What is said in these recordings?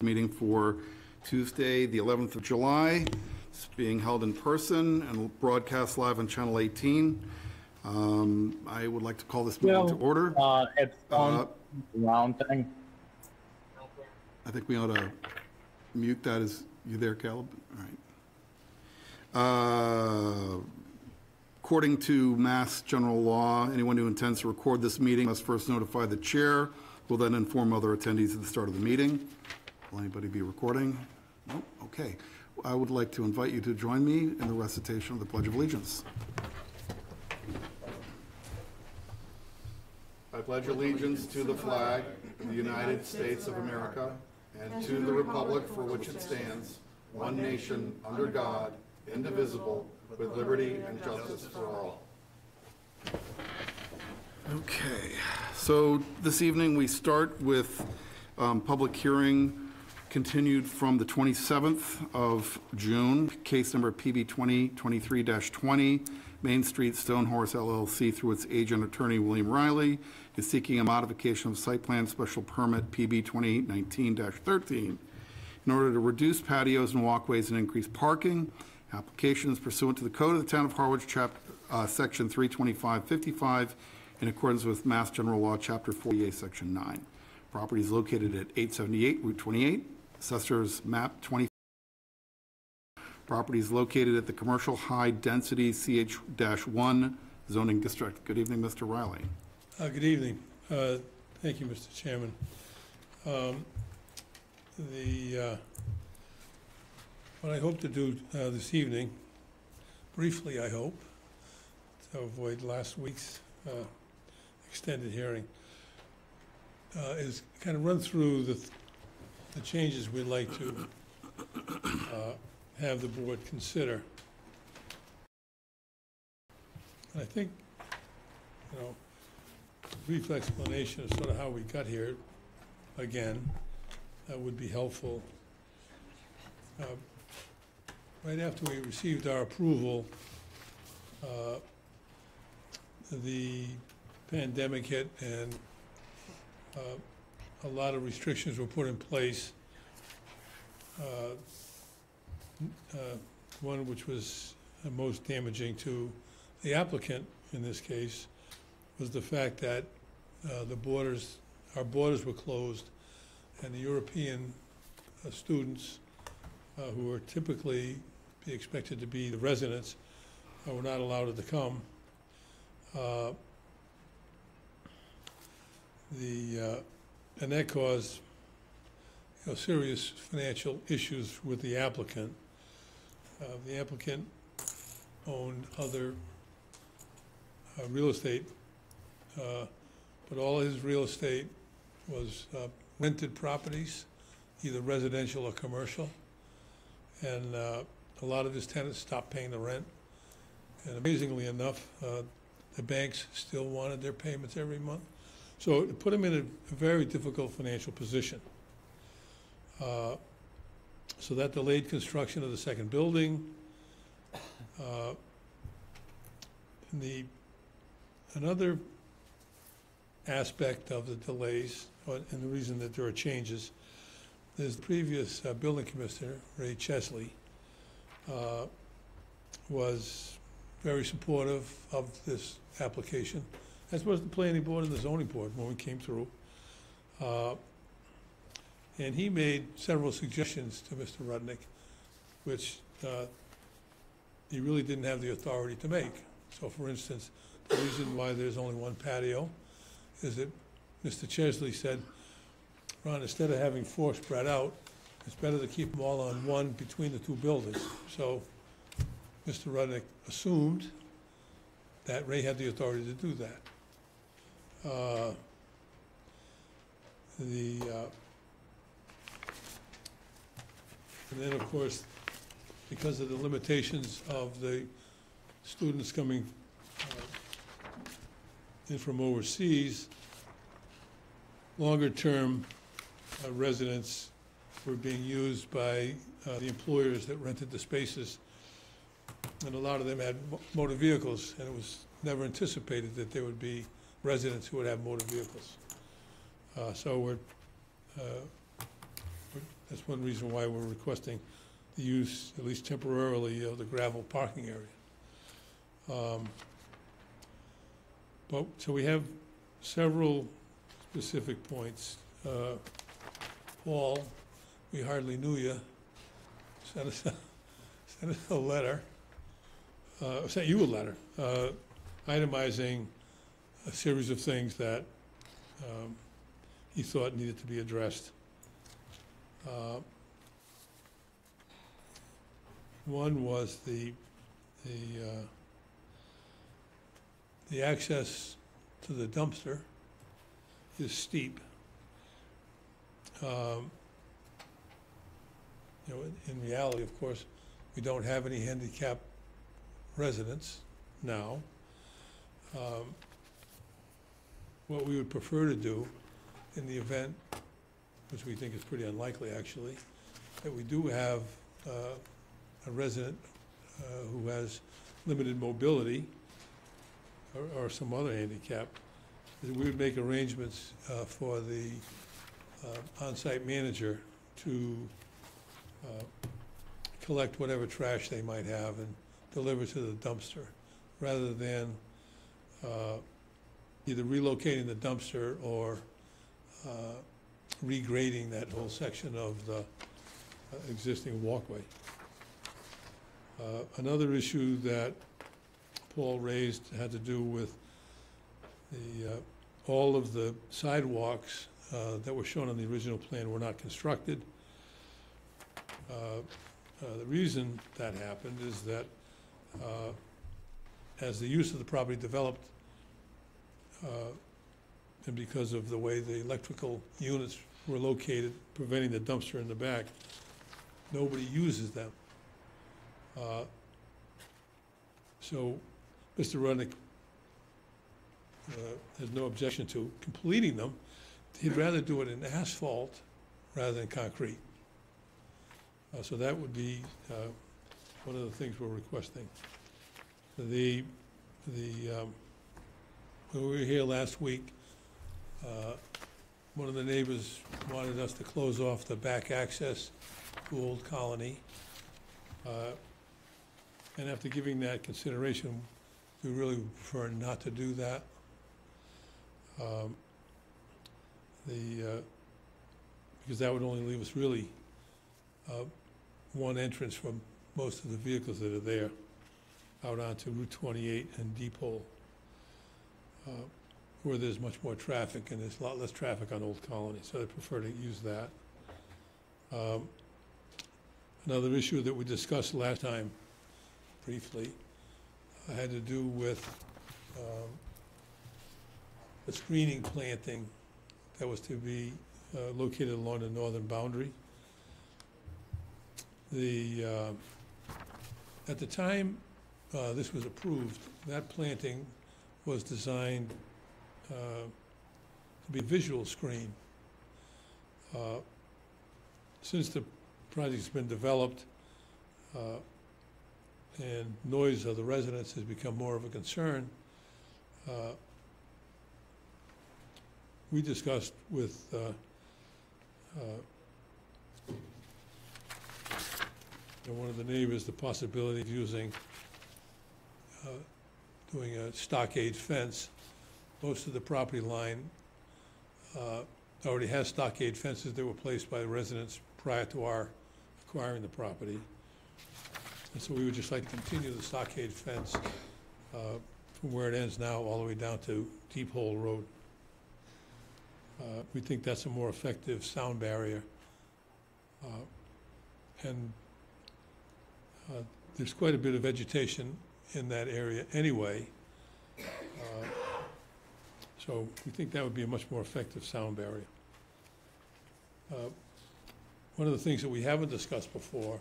Meeting for Tuesday, the 11th of July. It's being held in person and broadcast live on Channel 18. I would like to call this meeting to order. Headphone round thing. I think we ought to mute that. Is you there, Caleb? All right. According to Mass General Law, anyone who intends to record this meeting must first notify the chair, who will then inform other attendees at the start of the meeting. Will anybody be recording? No? Okay. I would like to invite you to join me in the recitation of the Pledge of Allegiance. I pledge allegiance to the flag of the United States of America and to the republic for which it stands, one nation, under God, indivisible, with liberty and justice for all. Okay. So this evening we start with public hearing continued from the 27th of June, case number PB 2023-20, Main Street Stonehorse LLC, through its agent attorney William Riley, is seeking a modification of site plan special permit PB 2019-13 in order to reduce patios and walkways and increase parking. Application is pursuant to the Code of the Town of Harwich, Section 32555, in accordance with Mass General Law, Chapter 48, Section 9. Property is located at 878 Route 28. Assessor's map 20. Property is located at the commercial high density CH-1 zoning district. Good evening, Mr. Riley. Good evening. Thank you, Mr. Chairman. What I hope to do this evening, briefly I hope, to avoid last week's extended hearing, is kind of run through the changes we'd like to have the board consider. And I think, a brief explanation of sort of how we got here, again, would be helpful. Right after we received our approval, the pandemic hit and a lot of restrictions were put in place. One which was most damaging to the applicant in this case was the fact that our borders were closed, and the European students who were typically be expected to be the residents were not allowed to come. And that caused serious financial issues with the applicant. The applicant owned other real estate, but all his real estate was rented properties, either residential or commercial. And a lot of his tenants stopped paying the rent. And amazingly enough, the banks still wanted their payments every month. So it put him in a very difficult financial position. So that delayed construction of the second building. Another aspect of the delays, and the reason that there are changes, is the previous building commissioner, Ray Chesley, was very supportive of this application, as was the planning board and the zoning board when we came through. And he made several suggestions to Mr. Rudnick, which he really didn't have the authority to make. So, for instance, the reason why there's only one patio is that Mr. Chesley said, Ron, instead of having four spread out, it's better to keep them all on one between the two buildings. So Mr. Rudnick assumed that Ray had the authority to do that. And then, of course, because of the limitations of the students coming in from overseas, longer-term residents were being used by the employers that rented the spaces, and a lot of them had motor vehicles, and it was never anticipated that there would be residents who would have motor vehicles. So we're That's one reason why we're requesting the use, at least temporarily, of the gravel parking area. So we have several specific points. Paul, we hardly knew you, sent us a letter, sent you a letter, itemizing a series of things that he thought needed to be addressed. One was the access to the dumpster is steep. You know, in reality, of course, we don't have any handicap residents now. What we would prefer to do in the event, which we think is pretty unlikely actually, that we do have a resident who has limited mobility or some other handicap, is we would make arrangements for the on-site manager to collect whatever trash they might have and deliver to the dumpster, rather than either relocating the dumpster or regrading that whole section of the existing walkway. Another issue that Paul raised had to do with all of the sidewalks that were shown on the original plan were not constructed. The reason that happened is that as the use of the property developed, and because of the way the electrical units were located, preventing the dumpster in the back, nobody uses them. So Mr. Rudnick has no objection to completing them. He'd rather do it in asphalt rather than concrete. So that would be one of the things we're requesting. When we were here last week, one of the neighbors wanted us to close off the back access to Old Colony. And after giving that consideration, we really prefer not to do that. Because that would only leave us really one entrance from most of the vehicles that are there, out onto Route 28 and Depot, where there's much more traffic, and there's a lot less traffic on Old Colony, so I prefer to use that. Another issue that we discussed last time briefly had to do with the screening planting that was to be located along the northern boundary. At the time this was approved, that planting was designed to be a visual screen. Since the project's been developed and noise of the residents has become more of a concern, we discussed with one of the neighbors the possibility of using, doing a stockade fence. Most of the property line already has stockade fences that were placed by the residents prior to our acquiring the property. And so we would just like to continue the stockade fence from where it ends now all the way down to Deep Hole Road. We think that's a more effective sound barrier. And there's quite a bit of vegetation in that area anyway. So we think that would be a much more effective sound barrier. One of the things that we haven't discussed before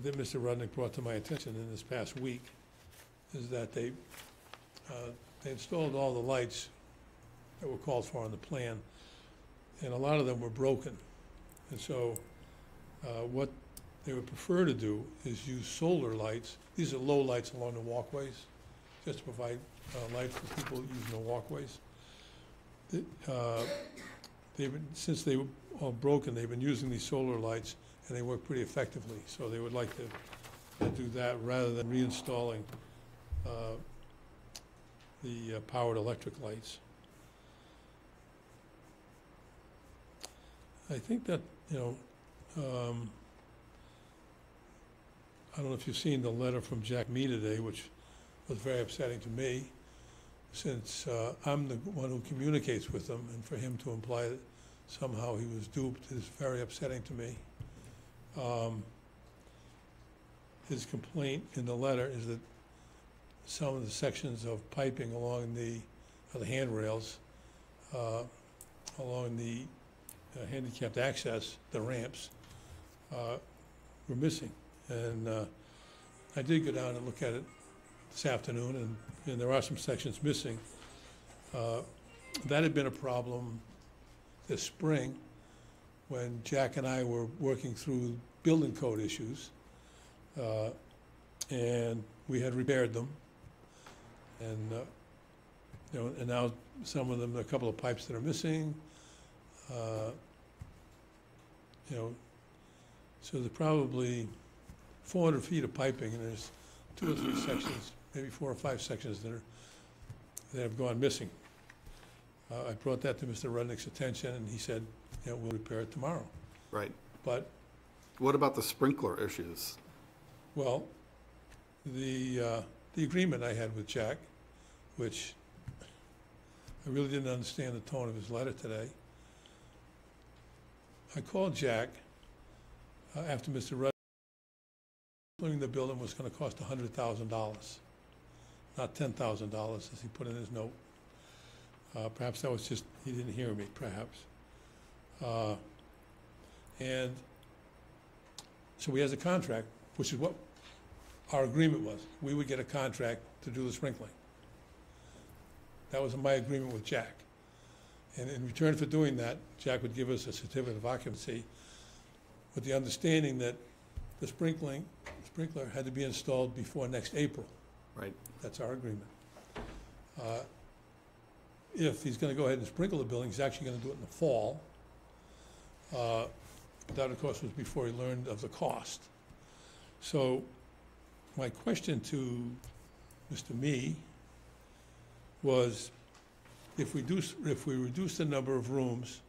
that Mr. Rudnick brought to my attention in this past week is that they installed all the lights that were called for on the plan, and a lot of them were broken. And so what they would prefer to do is use solar lights. These are low lights along the walkways, just to provide light for people using the walkways. Since they all broken. They've been using these solar lights, and they work pretty effectively. So they would like to do that rather than reinstalling the powered electric lights. I think that, I don't know if you've seen the letter from Jack Mee today, which was very upsetting to me, since I'm the one who communicates with him, and for him to imply that somehow he was duped is very upsetting to me. His complaint in the letter is that some of the sections of piping along the handrails, along the handicapped access, the ramps, were missing. And I did go down and look at it this afternoon, and there are some sections missing. That had been a problem this spring when Jack and I were working through building code issues, and we had repaired them. And and now some of them, a couple of pipes that are missing. So there's probably 400 feet of piping, and there's 2 or 3 sections, maybe 4 or 5 sections that have gone missing. I brought that to Mr. Rudnick's attention, and he said, we'll repair it tomorrow. Right. But What about the sprinkler issues? well, the agreement I had with Jack, which I really didn't understand the tone of his letter today. I called Jack after Mr. Rudd, the building was going to cost $100,000, not $10,000 as he put in his note. Perhaps that was just, he didn't hear me, perhaps. And so he has a contract, which is what our agreement was. We would get a contract to do the sprinkling. That was my agreement with Jack. And in return for doing that, Jack would give us a certificate of occupancy with the understanding that the sprinkler had to be installed before next April. Right. That's our agreement. If he's going to go ahead and sprinkle the building, he's actually going to do it in the fall. That, of course, was before he learned of the cost. So my question to Mr. Mee was, if we reduce the number of rooms,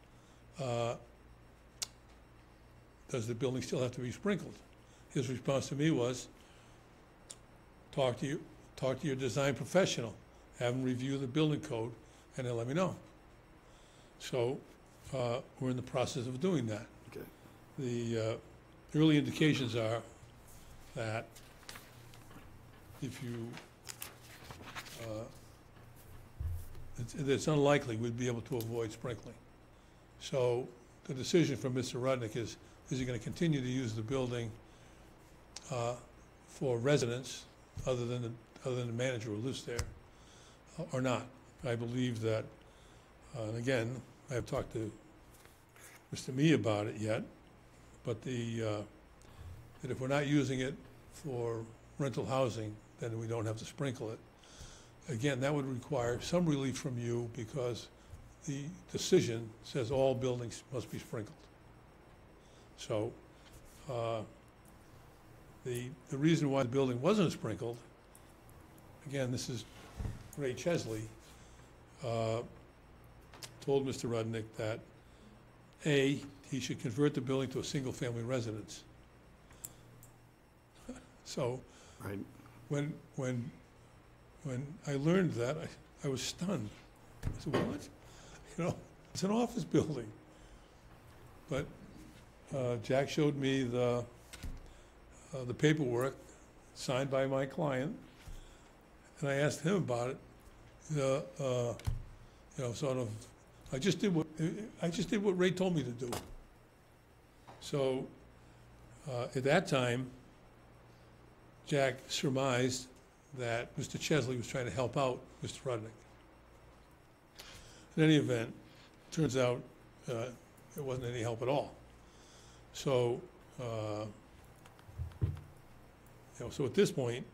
does the building still have to be sprinkled? His response to me was, talk to your design professional, have him review the building code, and then let me know. So we're in the process of doing that. Okay. The early indications are that if you, it's unlikely we'd be able to avoid sprinkling. So the decision from Mr. Rudnick is he going to continue to use the building for residents other than the manager who lives there, or not? I believe that, and again, I have talked to Mr. Mee about it yet, but that if we're not using it for rental housing, then we don't have to sprinkle it. Again, that would require some relief from you because the decision says all buildings must be sprinkled. So the reason why the building wasn't sprinkled, again, this is Ray Chesley, told Mr. Rudnick that he should convert the building to a single-family residence. So Right. when I learned that, I was stunned. I said, what? It's an office building. But Jack showed me the paperwork signed by my client, and I asked him about it. Sort of, I just did what Ray told me to do. So at that time, Jack surmised that Mr. Chesley was trying to help out Mr. Rudnick. In any event, turns out it wasn't any help at all. So, so at this point,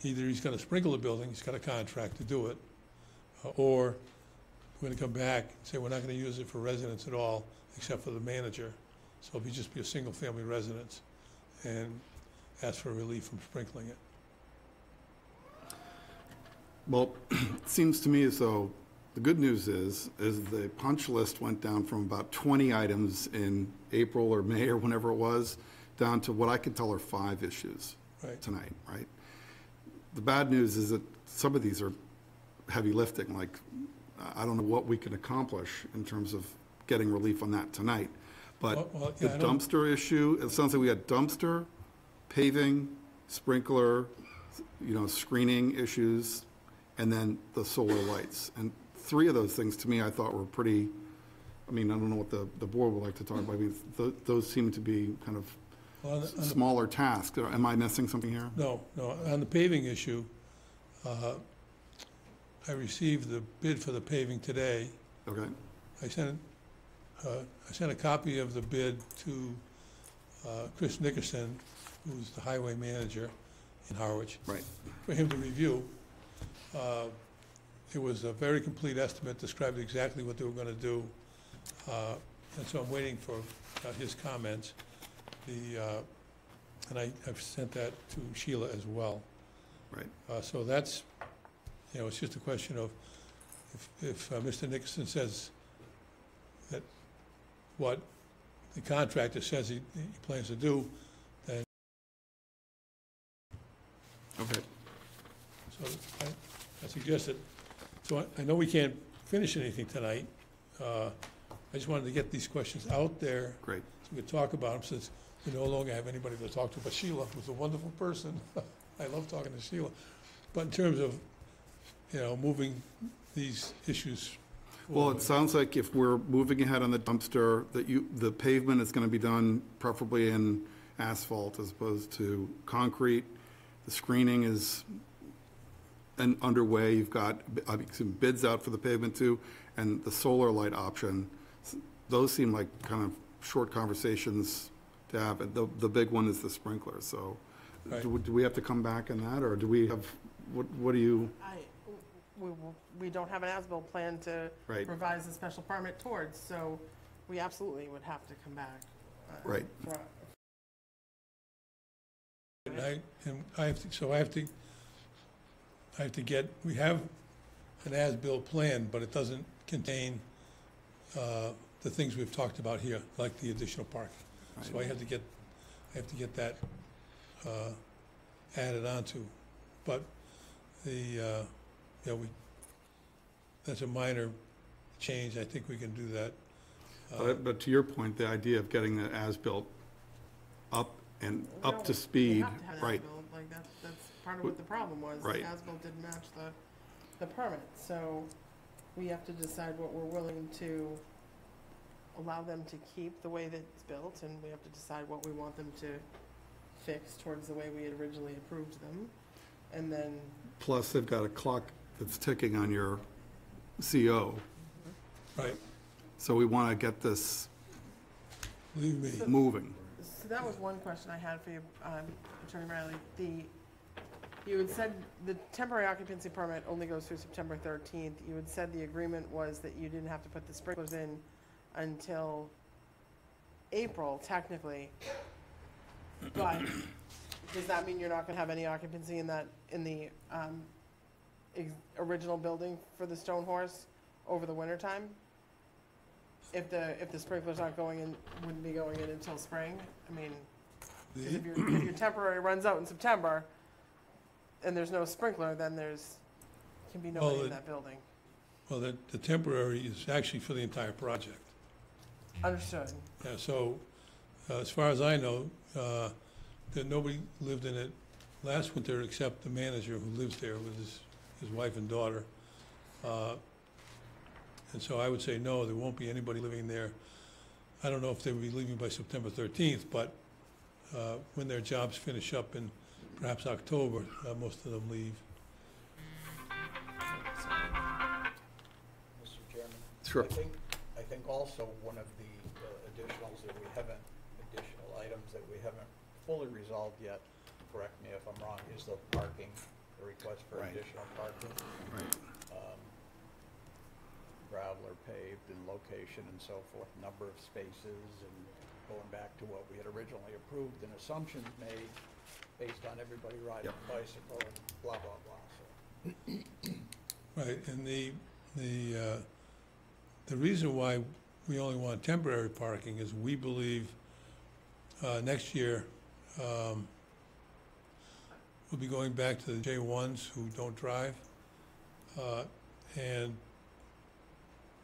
either he's going to sprinkle the building, he's got a contract to do it, or we're gonna come back and say we're not gonna use it for residents at all, except for the manager. So it'll just be a single-family residence, and ask for relief from sprinkling it. Well, it seems to me as though the good news is the punch list went down from about 20 items in April or May or whenever it was, down to what I can tell are 5 issues Right. tonight, right? The bad news is that some of these are heavy lifting, like, I don't know what we can accomplish in terms of getting relief on that tonight. But Well, the yeah, I don't- dumpster issue, it sounds like we got dumpster, paving, sprinkler, screening issues, and then the solar lights. And 3 of those things, to me, I thought were pretty, I don't know what the board would like to talk about. Those seem to be kind of Well, on the- smaller tasks. Am I missing something here? No, on the paving issue, I received the bid for the paving today. Okay, I sent a copy of the bid to Chris Nickerson, who's the highway manager in Harwich, right, for him to review. It was a very complete estimate, described exactly what they were gonna do. And so I'm waiting for his comments. And I've sent that to Sheila as well. right. So that's, it's just a question of, if Mr. Nickerson says that what the contractor says he plans to do, then, Okay, so I suggested, so I know we can't finish anything tonight. I just wanted to get these questions out there great. so we could talk about them, since we no longer have anybody to talk to but Sheila, who's a wonderful person. I love talking to Sheila. But in terms of, moving these issues Well, forward. it sounds like if we're moving ahead on the dumpster, that the pavement is going to be done preferably in asphalt as opposed to concrete. The screening is underway. You've got some bids out for the pavement too, and the solar light option. Those seem like kind of short conversations to have. And the big one is the sprinkler. So Right. do we have to come back on that, or do we have, what do you? We don't have an as-built plan to Right. revise the special permit towards, so we absolutely would have to come back. Right. for- And I have to get, we have an as-built plan, but it doesn't contain the things we've talked about here, like the additional parking. So I have to get that added onto. But that's a minor change. I think we can do that. But to your point, the idea of getting the as-built up No, to we speed, have to have an right, as-built, like, that's part of what the problem was. Right. The as-built didn't match the permit, so we have to decide what we're willing to allow them to keep the way that it's built, and we have to decide what we want them to fix towards the way we had originally approved them, and then, plus they've got a clock that's ticking on your CO. Right, So we want to get this believe me. moving. so that was one question I had for you, Attorney Riley. You had said the temporary occupancy permit only goes through September 13th. You had said the agreement was that you didn't have to put the sprinklers in until April, technically. But does that mean you're not gonna have any occupancy in the original building for the Stone Horse over the winter time? If the sprinklers aren't going in, wouldn't be going in until spring? I mean, 'cause if your temporary runs out in September and there's no sprinkler, then can be nobody in that building. Well, the temporary is actually for the entire project. Understood. Yeah, so, as far as I know, that nobody lived in it last winter except the manager who lives there with his wife and daughter. And so I would say, no, there won't be anybody living there. I don't know if they will be leaving by September 13th, but when their jobs finish up in perhaps October, most of them leave. Mr. Chairman? Sure. I think also one of the additionals that we haven't, additional items that we haven't fully resolved yet, correct me if I'm wrong, is the parking, the request for Right. additional parking. Right. gravel or paved, and location and so forth, number of spaces, and going back to what we had originally approved, and assumptions made based on everybody riding a bicycle and blah, blah, blah, so. Right, and the reason why we only want temporary parking is we believe next year we'll be going back to the J1s who don't drive. And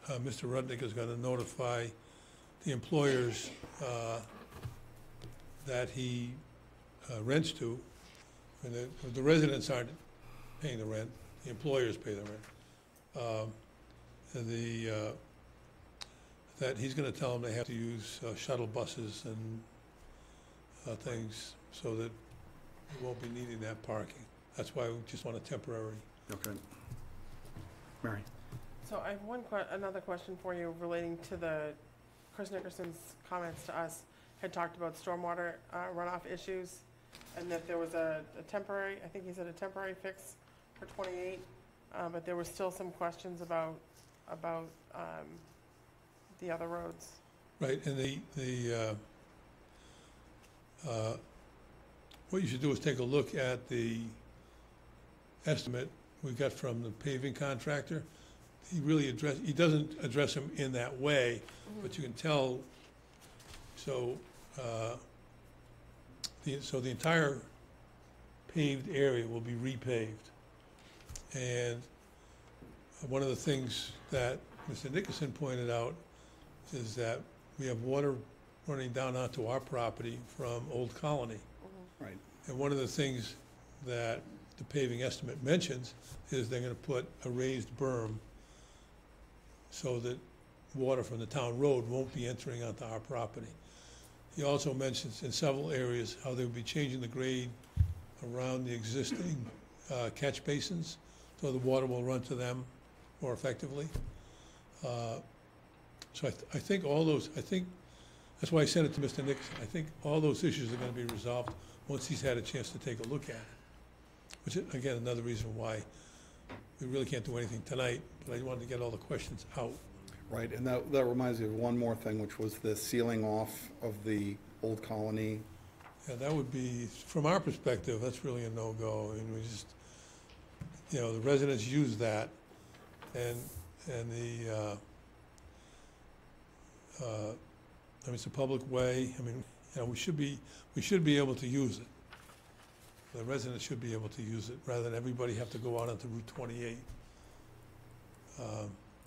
Mr. Rudnick is going to notify the employers that he rents to, and the residents aren't paying the rent, the employers pay the rent. That he's going to tell them they have to use shuttle buses and things so that we won't be needing that parking. That's why we just want a temporary. Okay. Mary? So I have another question for you relating to Chris Nickerson's comments to us, had talked about stormwater runoff issues, and that there was a temporary, I think he said a temporary fix for 28, but there were still some questions about the other roads. Right, and what you should do is take a look at the estimate we got from the paving contractor. He doesn't address them in that way, but you can tell, so the entire paved area will be repaved. And one of the things that Mr. Nickerson pointed out is that we have water running down onto our property from Old Colony. Right. And one of the things that the paving estimate mentions is they're gonna put a raised berm so that water from the town road won't be entering onto our property. He also mentions in several areas how they would be changing the grade around the existing catch basins, so the water will run to them more effectively. So I think that's why I sent it to Mr. Nixon. I think all those issues are gonna be resolved once he's had a chance to take a look at it. Which is, again, another reason why we really can't do anything tonight, but I wanted to get all the questions out. Right, and that reminds me of one more thing, which was the sealing off of the Old Colony. Yeah, that would be, from our perspective, that's really a no-go. I mean, we just, the residents use that, and it's a public way. I mean, we should be able to use it. The residents should be able to use it, rather than everybody have to go out onto Route 28.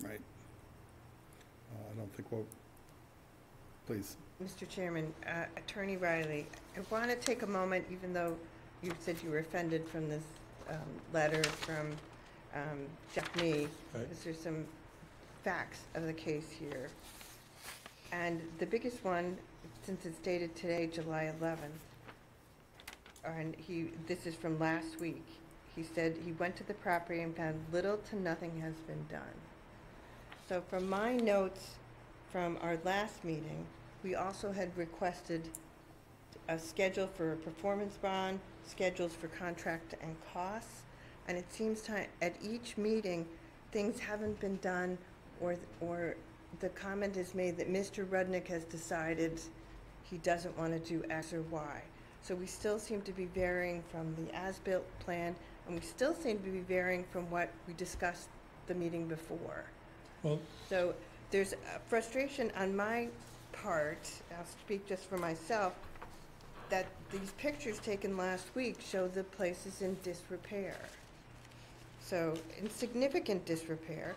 Right. I don't think please. Mr. Chairman, Attorney Riley, I want to take a moment, even though you said you were offended from this letter from Jack Nee, Right. because there's some facts of the case here. And the biggest one, since it's dated today, July 11th, and this is from last week, he said he went to the property and found little to nothing has been done. So from my notes from our last meeting, we also had requested a schedule for a performance bond, schedules for contract and costs, and it seems at each meeting, things haven't been done, or the comment is made that Mr. Rudnick has decided he doesn't want to do X or Y. So we still seem to be varying from the as-built plan, and we still seem to be varying from what we discussed the meeting before. Well, So there's a frustration on my part, I'll speak just for myself, that these pictures taken last week show the place is in disrepair. So in significant disrepair.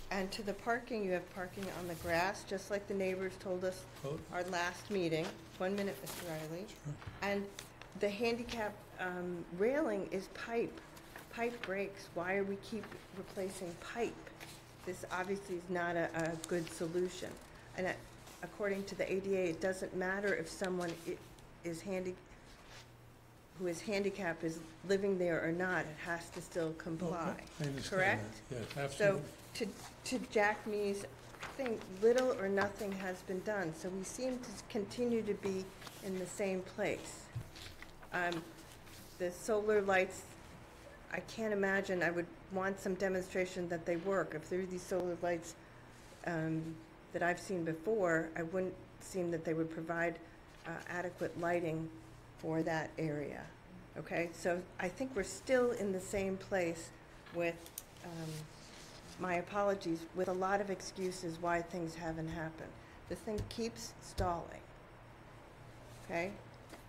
And to the parking, you have parking on the grass, just like the neighbors told us Oh. our last meeting. 1 minute, Mr. Riley. And the handicap railing is pipe. Pipe breaks. Why are we keep replacing pipe? This obviously is not a good solution. And according to the ADA, it doesn't matter if someone who is handicapped is living there or not, it has to still comply. I understand Correct? that. Yes, absolutely. So to Jack Mee's thing, little or nothing has been done, so we seem to continue to be in the same place. The solar lights, I can't imagine, I would want some demonstration that they work. If there are these solar lights that I've seen before, I wouldn't seem that they would provide adequate lighting for that area. Okay, so I think we're still in the same place with, my apologies, with a lot of excuses why things haven't happened. The thing keeps stalling. Okay?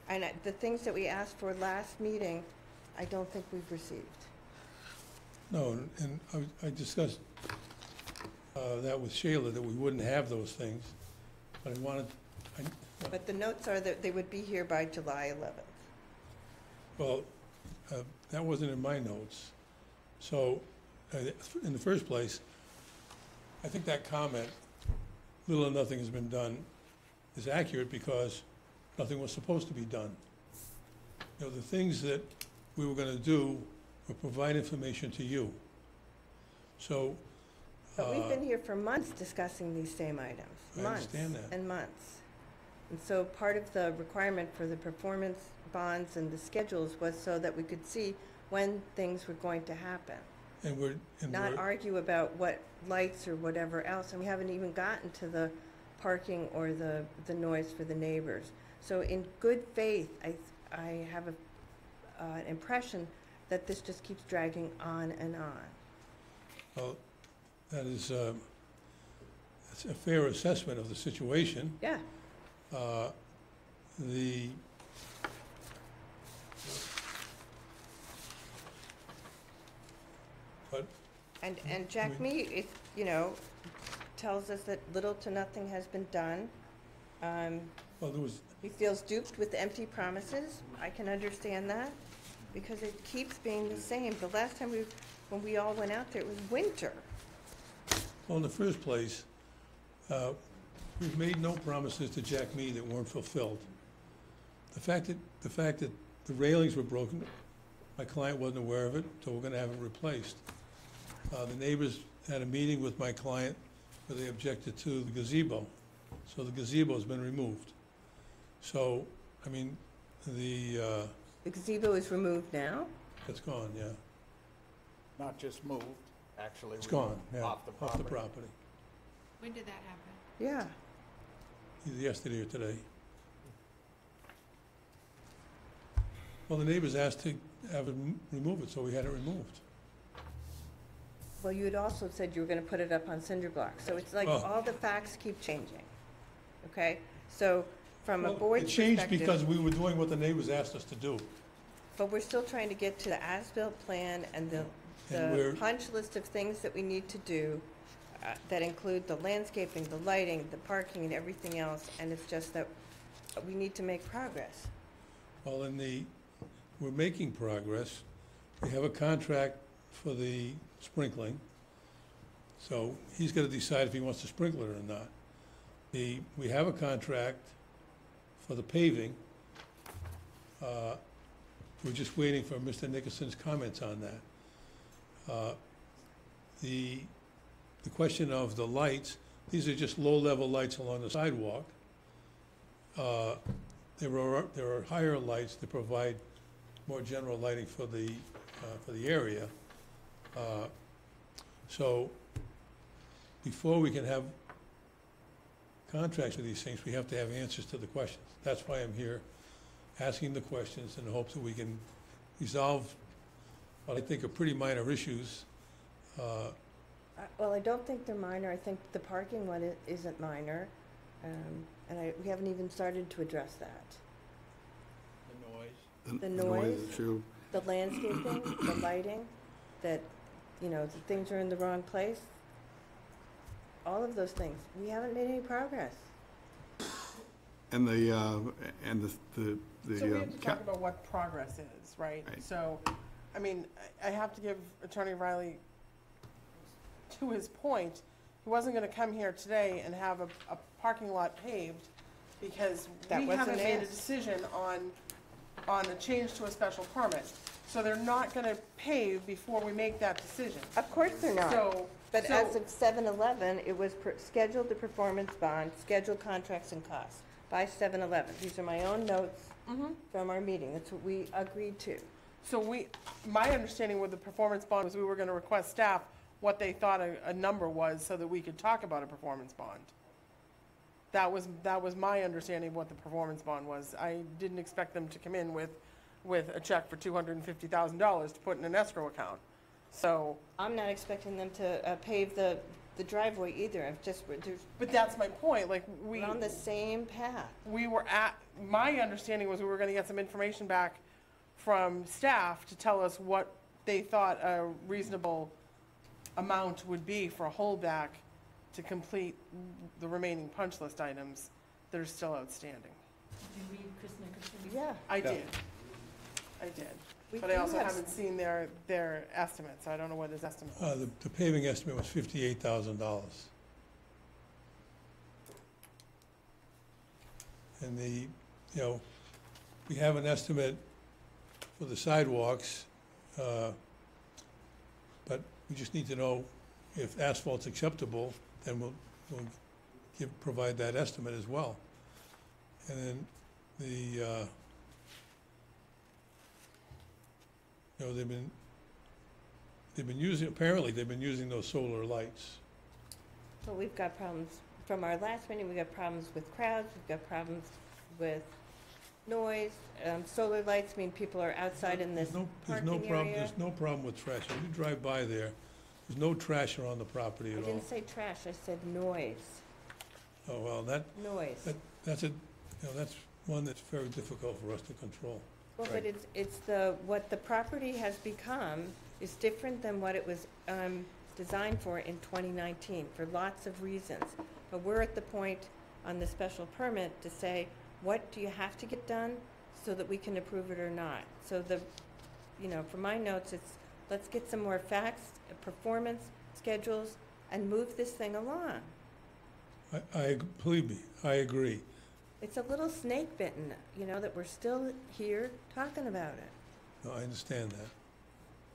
And the things that we asked for last meeting, I don't think we've received. No, and I discussed that with Shayla, that we wouldn't have those things, but I wanted, But the notes are that they would be here by July 11th. well, that wasn't in my notes. So, in the first place, I think that comment, little or nothing has been done, is accurate because nothing was supposed to be done. You know, the things that we were gonna do were provide information to you. So, But we've been here for months discussing these same items. I understand that. Months and months. And so part of the requirement for the performance bonds and the schedules was so that we could see when things were going to happen. and we're, Not argue about what lights or whatever else, and we haven't even gotten to the parking or the noise for the neighbors. So in good faith, I have an impression that this just keeps dragging on and on. well, that is, that's a fair assessment of the situation. Yeah, The, but, and Jack Mee, it, you know, tells us that little to nothing has been done. well, there was, He feels duped with empty promises. I can understand that, because it keeps being the same. The last time when we all went out there, it was winter. well, in the first place, we've made no promises to Jack Mee that weren't fulfilled. The fact that the railings were broken, my client wasn't aware of it, so we're gonna have it replaced. The neighbors had a meeting with my client where they objected to the gazebo, so the gazebo's been removed. So, I mean, the The gazebo is removed now? it's gone, yeah. Not just moved, actually It's removed gone, yeah, off the off the property. property, When did that happen? Yeah. either yesterday or today. Well, the neighbors asked to have it remove it, so we had it removed. Well, you had also said you were gonna put it up on cinder blocks, so it's like Oh. all the facts keep changing. Okay? So from a Well, board's it changed perspective- because we were doing what the neighbors asked us to do. But we're still trying to get to the as-built plan and And the we're- punch list of things that we need to do that include the landscaping, the lighting, the parking, and everything else, and it's just that we need to make progress. Well, we're making progress. We have a contract for the sprinkling, so he's gonna decide if he wants to sprinkle it or not. We have a contract for the paving. We're just waiting for Mr. Nickerson's comments on that. The question of the lights, these are just low-level lights along the sidewalk. There are higher lights that provide more general lighting for the area. So before we can have contracts for these things, we have to have answers to the questions. That's why I'm here, asking the questions in the hopes that we can resolve what I think are pretty minor issues. Well, I don't think they're minor. I think the parking one isn't minor. And we haven't even started to address that. The noise. The noise. issue. The landscaping, the lighting, that, you know, the things are in the wrong place. All of those things. We haven't made any progress. And the So we have to ca- talk about what progress is, right? Right. So, I mean, I have to give Attorney Riley, to his point, he wasn't gonna come here today and have a parking lot paved because That we wasn't haven't made a asked. decision on a change to a special permit. So they're not gonna pave before we make that decision. Of course they're not. So, But as of 7/11, it was scheduled the performance bond, scheduled contracts and costs by 7/11. These are my own notes from our meeting. That's what we agreed to. So my understanding with the performance bond was we were gonna request staff what they thought a number was so that we could talk about a performance bond. That was my understanding of what the performance bond was. I didn't expect them to come in with a check for $250,000 to put in an escrow account. So, I'm not expecting them to pave the driveway either. but that's my point, like, We're on the same path. my understanding was we were gonna get some information back from staff to tell us what they thought a reasonable amount would be for a holdback to complete the remaining punch list items that are still outstanding. Did you read Chris Nickerson's? Yeah. I did. We But I do also have haven't seen their estimate, so I don't know what his estimate was. The paving estimate was $58,000. And we have an estimate for the sidewalks, but we just need to know if asphalt's acceptable, then we'll provide that estimate as well. And then apparently they've been using those solar lights. Well, we've got problems, from our last meeting, we've got problems with crowds, we've got problems with noise. Solar lights mean people are outside in this parking area. There's no problem with trash. If you drive by there's no trash around the property I at all. didn't say trash, I said noise. Oh, well, Noise. that's one that's very difficult for us to control. Well, but it's what the property has become is different than what it was designed for in 2019, for lots of reasons. But we're at the point on the special permit to say, what do you have to get done so that we can approve it or not? So for my notes, it's, let's get some more facts, performance, schedules, and move this thing along. Believe me, I agree. It's a little snake bitten, that we're still here talking about it. No, I understand that.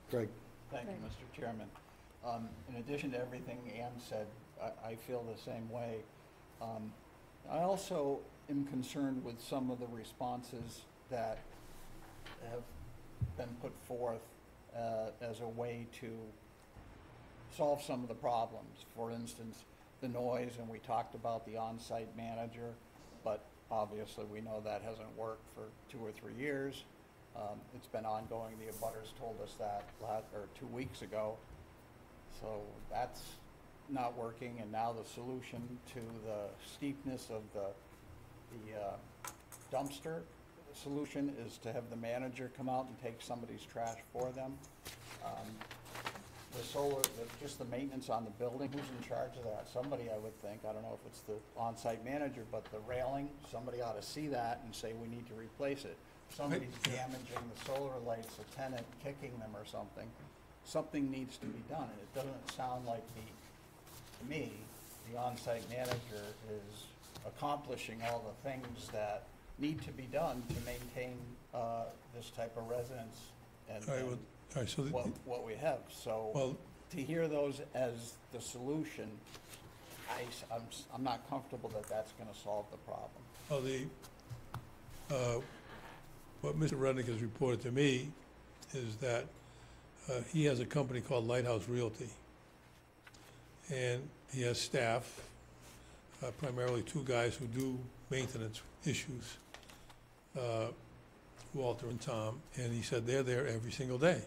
Greg? Thank you, Mr. Chairman. In addition to everything Ann said, I feel the same way. I also am concerned with some of the responses that have been put forth as a way to solve some of the problems. For instance, the noise, and we talked about the on-site manager, but obviously we know that hasn't worked for 2 or 3 years. It's been ongoing. The abutters told us that 2 weeks ago. So that's not working, and now the solution to the steepness of the dumpster solution is to have the manager come out and take somebody's trash for them. The solar, just the maintenance on the building, who's in charge of that? Somebody, I would think. I don't know if it's the on-site manager, but the railing, somebody ought to see that and say, we need to replace it. Somebody's damaging the solar lights, a tenant kicking them or something. Something needs to be done, and it doesn't sound like to me, the on-site manager is accomplishing all the things that need to be done to maintain this type of residence and what we have. So to hear those as the solution, I'm not comfortable that that's going to solve the problem. Well, what Mr. Rudnick has reported to me is that he has a company called Lighthouse Realty, and he has staff, primarily 2 guys who do maintenance issues, Walter and Tom, and he said they're there every single day.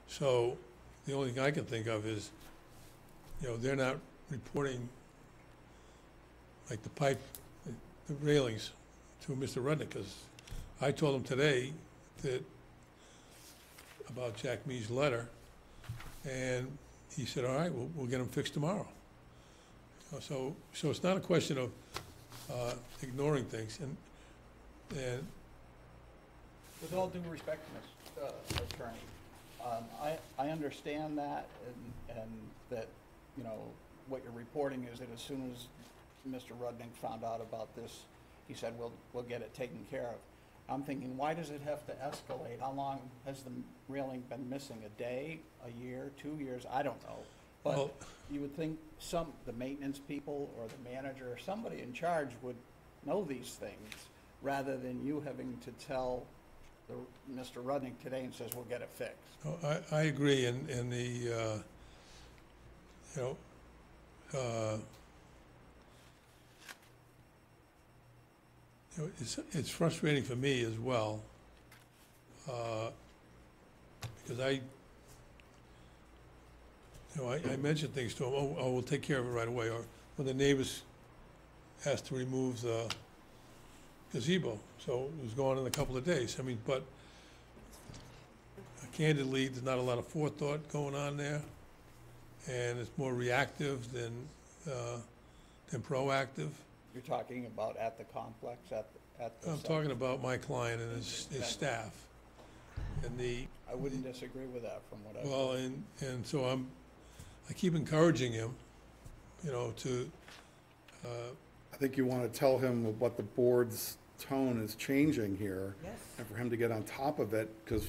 So the only thing I can think of is, they're not reporting like the pipe, the railings to Mr. Rudnick, because I told him today that about Jack Mee's letter, and he said, all right, we'll get them fixed tomorrow. So it's not a question of ignoring things, and with all due respect, Ms. Attorney, I understand that, and that, what you're reporting is that as soon as Mr. Rudnick found out about this, he said, we'll get it taken care of. I'm thinking, why does it have to escalate? How long has the railing been missing? A day, a year, 2 years? I don't know. But you would think the maintenance people or the manager or somebody in charge would know these things, rather than you having to tell Mr. Rudnick today and says, we'll get it fixed. I agree, and you know, it's frustrating for me as well, because I mentioned things to him, we'll take care of it right away, or when the neighbors asked to remove the gazebo, so it was gone in a couple of days. I mean, but candidly, there's not a lot of forethought going on there, and it's more reactive than proactive. You're talking about at the complex, at the I'm site? talking about my client and his staff. And I wouldn't disagree with that from what I've. well, and so I keep encouraging him, you know, to, I think you want to tell him what the board's tone is changing here. Yes. And for him to get on top of it, because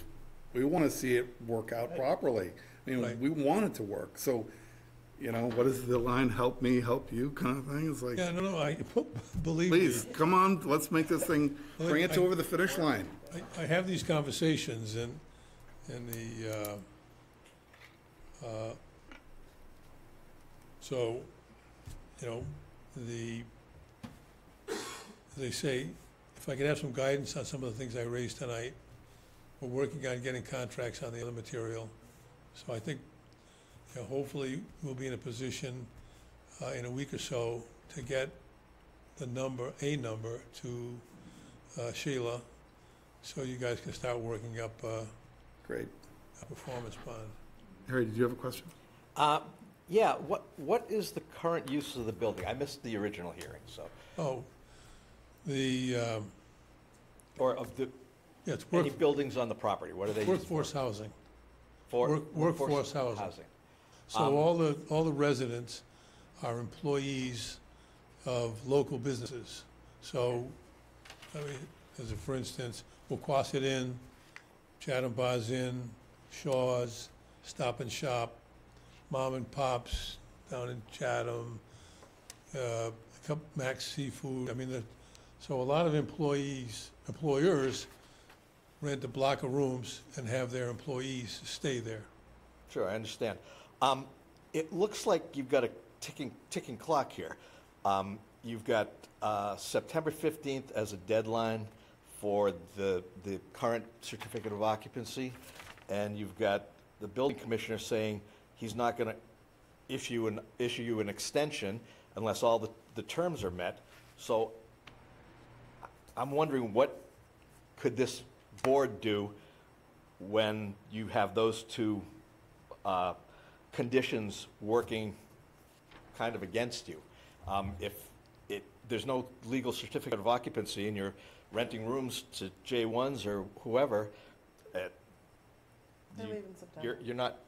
we want to see it work out properly. I mean, Right. we want it to work. So, you know, what is the line, help me, help you kind of thing? It's like, yeah, no, believe me. please, come on, let's make this thing, bring it to over the finish line. I have these conversations and so, you know, they say, if I could have some guidance on some of the things I raised tonight, we're working on getting contracts on the other material. So I think, you know, hopefully we'll be in a position in a week or so to get a number to Sheila, so you guys can start working up Great. a performance bond. Harry, did you have a question? Yeah, what is the current use of the building? I missed the original hearing, so, Oh, the, or of the, yeah, it's any buildings on the property, what are they used for? workforce housing. For workforce housing. So all the residents are employees of local businesses. So, I mean, for instance, Wauquasit Inn, Chatham Bars Inn, Shaw's, Stop and Shop, Mom and Pops down in Chatham, Max Seafood. I mean, so a lot of employers rent a block of rooms and have their employees stay there. Sure, I understand. It looks like you've got a ticking clock here. You've got September 15th as a deadline for the current certificate of occupancy, and you've got the building commissioner saying he's not going to issue you an extension unless all the terms are met. So I'm wondering, what could this board do when you have those two conditions working kind of against you? If there's no legal certificate of occupancy and you're renting rooms to J1s or whoever, They leave in September. you're not,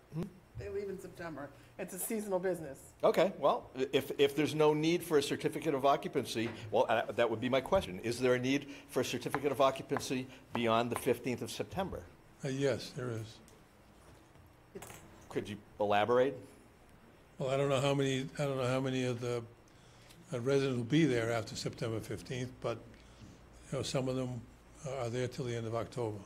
They leave in September. It's a seasonal business. okay, well, if there's no need for a certificate of occupancy, well, that would be my question. Is there a need for a certificate of occupancy beyond the 15th of September? Yes, there is. Could you elaborate? Well, I don't know how many of the residents will be there after September 15th, but, you know, some of them are there till the end of October.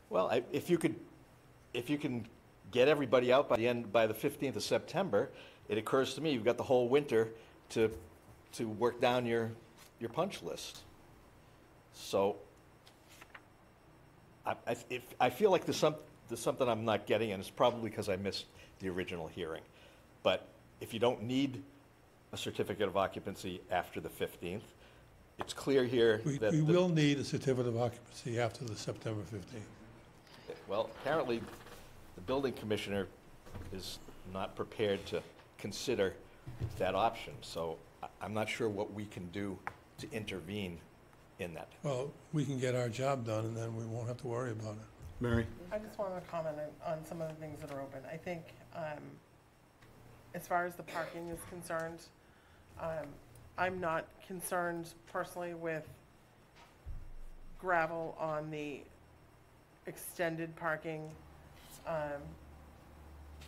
Well, if you can get everybody out by the 15th of September, it occurs to me you've got the whole winter to work down your punch list. So I feel like there's something I'm not getting, and it's probably because I missed the original hearing. But if you don't need a certificate of occupancy after the 15th, it's clear here that... We will need a certificate of occupancy after the September 15th. Well, apparently, the building commissioner is not prepared to consider that option, so I'm not sure what we can do to intervene in that. Well, we can get our job done, and then we won't have to worry about it. Mary? I just want to comment on some of the things that are open. I think, as far as the parking is concerned, I'm not concerned personally with gravel on the extended parking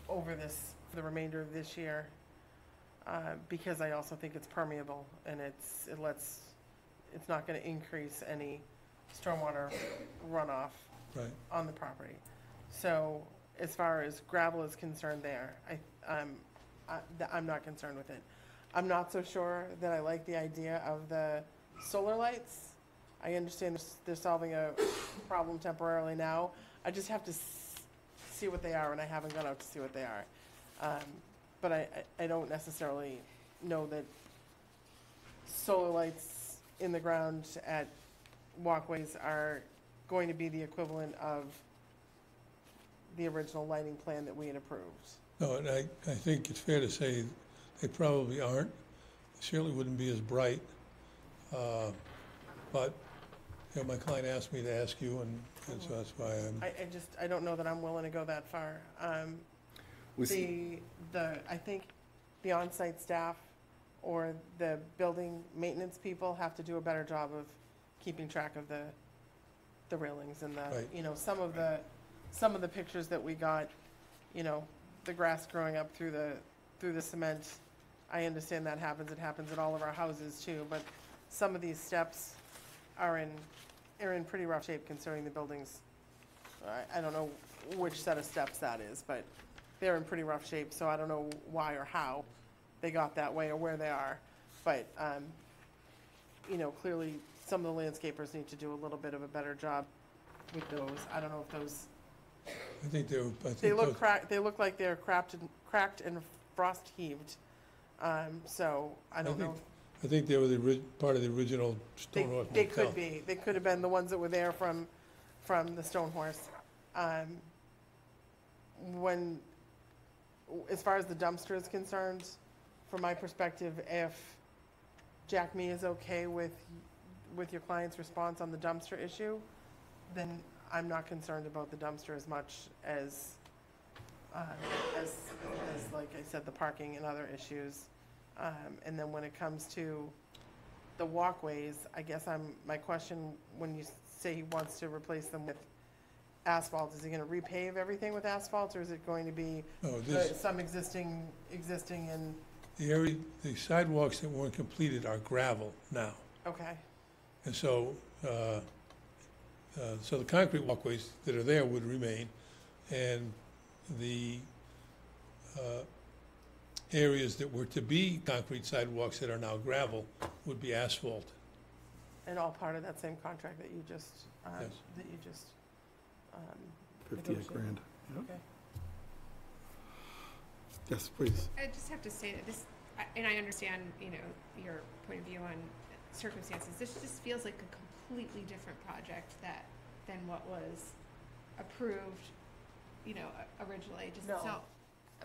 over the remainder of this year, because I also think it's permeable and it's not going to increase any stormwater runoff Right. on the property. So as far as gravel is concerned there, I'm not concerned with it. I'm not so sure that I like the idea of the solar lights. I understand they're solving a problem temporarily now. I just have to see what they are, and I haven't gone out to see what they are. But I don't necessarily know that solar lights in the ground at walkways are going to be the equivalent of the original lighting plan that we had approved. No, and I think it's fair to say they probably aren't. They certainly wouldn't be as bright. But, you know, my client asked me to ask you, and so that's why I'm, I don't know that I'm willing to go that far. I think the on-site staff or the building maintenance people have to do a better job of keeping track of the railings and Right. you know, some of the pictures that we got, you know, the grass growing up through the cement. I understand that happens. It happens at all of our houses too, but some of these steps are in pretty rough shape considering the buildings. I don't know which set of steps that is, but they're in pretty rough shape, so I don't know why or how they got that way or where they are. But, you know, clearly some of the landscapers need to do a little bit of a better job with those. I don't know if those, I think they were, I think they look those- cracked, they look like they're cracked and frost heaved. So I don't know. I think they were part of the original Stone Horse They Motel. could be. They could have been the ones that were there from the Stone Horse. When, as far as the dumpster is concerned, from my perspective, if Jack Me is okay with your client's response on the dumpster issue, then I'm not concerned about the dumpster as much as like I said, the parking and other issues. And then when it comes to the walkways, I guess my question, when you say he wants to replace them with asphalt, is he gonna repave everything with asphalt, or is it going to be No, this, some existing and, the sidewalks that weren't completed are gravel now. okay, And so, so the concrete walkways that are there would remain, and the areas that were to be concrete sidewalks that are now gravel would be asphalt. and all part of that same contract that you just, Yes. um, 58 grand. Yep. okay. Yes, please. I just have to say that this, and I understand, you know, your point of view on circumstances. This just feels like a completely different project than what was approved, you know, originally. Just No. so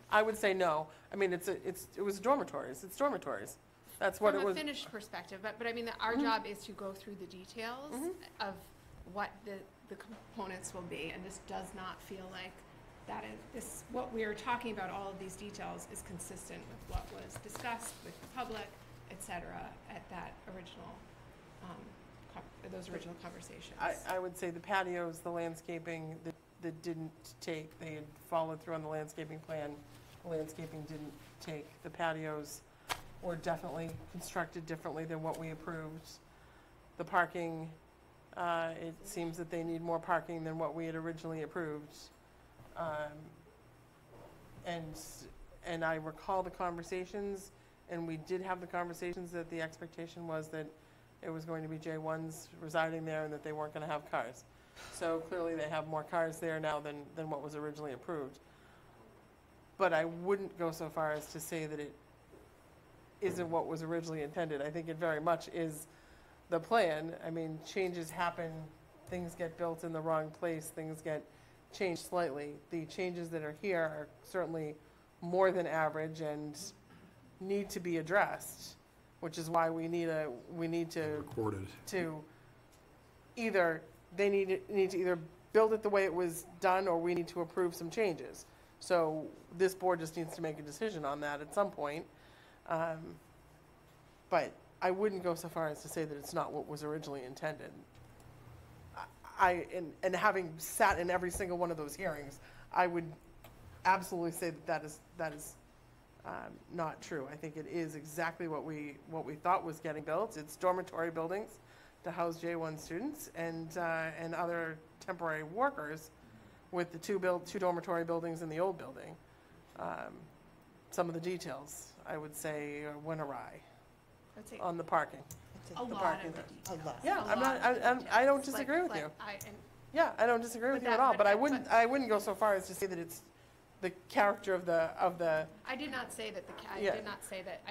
I would say no. I mean, it was dormitories. It's dormitories. That's what it from a was. finished perspective, but I mean, our job is to go through the details of what the components will be, and this does not feel like that is, this, what we are talking about, all of these details, is consistent with what was discussed with the public, et cetera, at that original, those original conversations. I would say the patios, the landscaping that didn't take, they had followed through on the landscaping plan. The landscaping didn't take. The patios were definitely constructed differently than what we approved. The parking, it seems that they need more parking than what we had originally approved. And I recall the conversations, and we did have the conversations that the expectation was that it was going to be J1s residing there and that they weren't gonna have cars. So clearly they have more cars there now than what was originally approved. But I wouldn't go so far as to say that it isn't what was originally intended. I think it very much is the plan. I mean, changes happen, things get built in the wrong place, things get changed slightly. The changes that are here are certainly more than average and need to be addressed, which is why we need to Recorded. either, they need to either build it the way it was done, or we need to approve some changes. So this board just needs to make a decision on that at some point. But I wouldn't go so far as to say that it's not what was originally intended. And having sat in every single one of those hearings, I would absolutely say that is not true. I think it is exactly what we thought was getting built. It's dormitory buildings to house J1 students and other temporary workers, with the two dormitory buildings in the old building. some of the details, I would say, went awry I'd say on the parking. a lot parking of the there. details. Yeah, A I'm lot not, of the I don't details. disagree with Like, you. and Yeah, I don't disagree with But you at that- all, but- but I wouldn't go so far as to say that it's the character of the, I did not say that I Yeah. did not say that,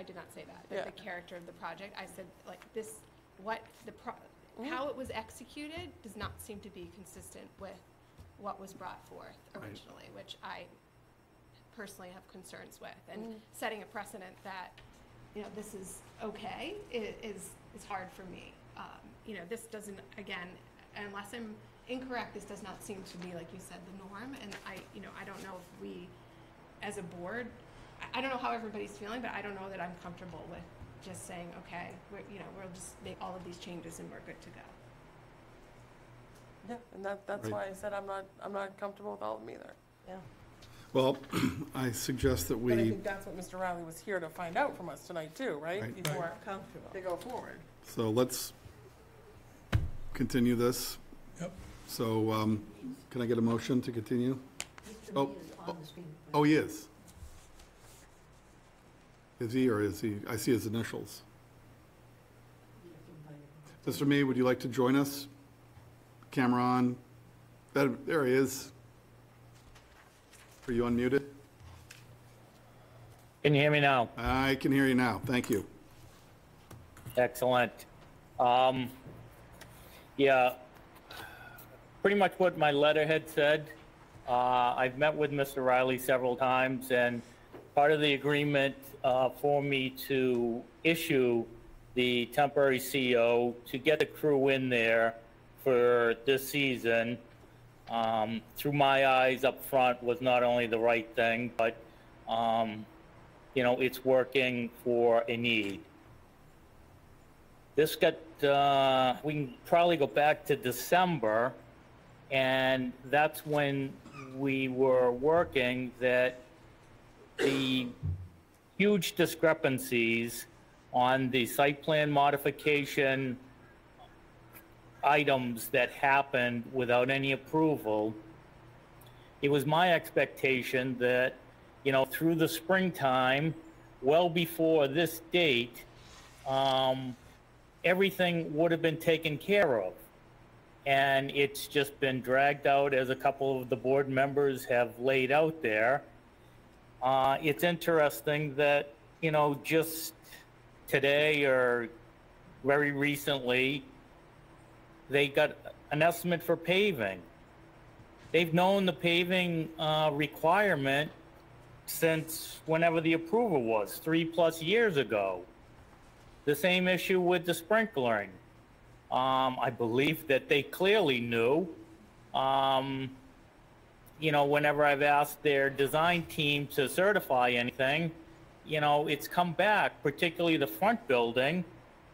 Yeah. the character of the project. I said, like, this, Mm-hmm. how it was executed does not seem to be consistent with what was brought forth originally, which I personally have concerns with. And Mm-hmm. setting a precedent that, you know, this is okay is hard for me. You know, this doesn't, again, unless I'm incorrect, this does not seem to be, like you said, the norm. And I don't know if we, as a board, I don't know how everybody's feeling, but I don't know that I'm comfortable with just saying, okay, we'll just make all of these changes and we're good to go. yeah, and that's Right. why I said I'm not comfortable with all of them either. Yeah. Well, I suggest that But I we, think that's what Mr. Riley was here to find out from us tonight too, right? Right. Before Comfortable. they go forward. so let's continue this. Yep. So, can I get a motion to continue? Mr. Oh, Lee is on the screen. Oh, he is. Is he, or is he? I see his initials. Mr. Mee, would you like to join us? Camera on. There he is. Are you unmuted? Can you hear me now? I can hear you now. Thank you. Excellent. Yeah, pretty much what my letterhead said. I've met with Mr. Riley several times, and part of the agreement for me to issue the temporary CO to get the crew in there for this season, through my eyes up front, was not only the right thing, but it's working for a need. This got, we can probably go back to December, and that's when we were working that the huge discrepancies on the site plan modification items that happened without any approval. It was my expectation that, through the springtime, well before this date, everything would have been taken care of. And it's just been dragged out, as a couple of the board members have laid out there. It's interesting that, just today or very recently, they got an estimate for paving. They've known the paving requirement since whenever the approval was, 3+ years ago. The same issue with the sprinkling. I believe that they clearly knew. Whenever I've asked their design team to certify anything, it's come back, particularly the front building,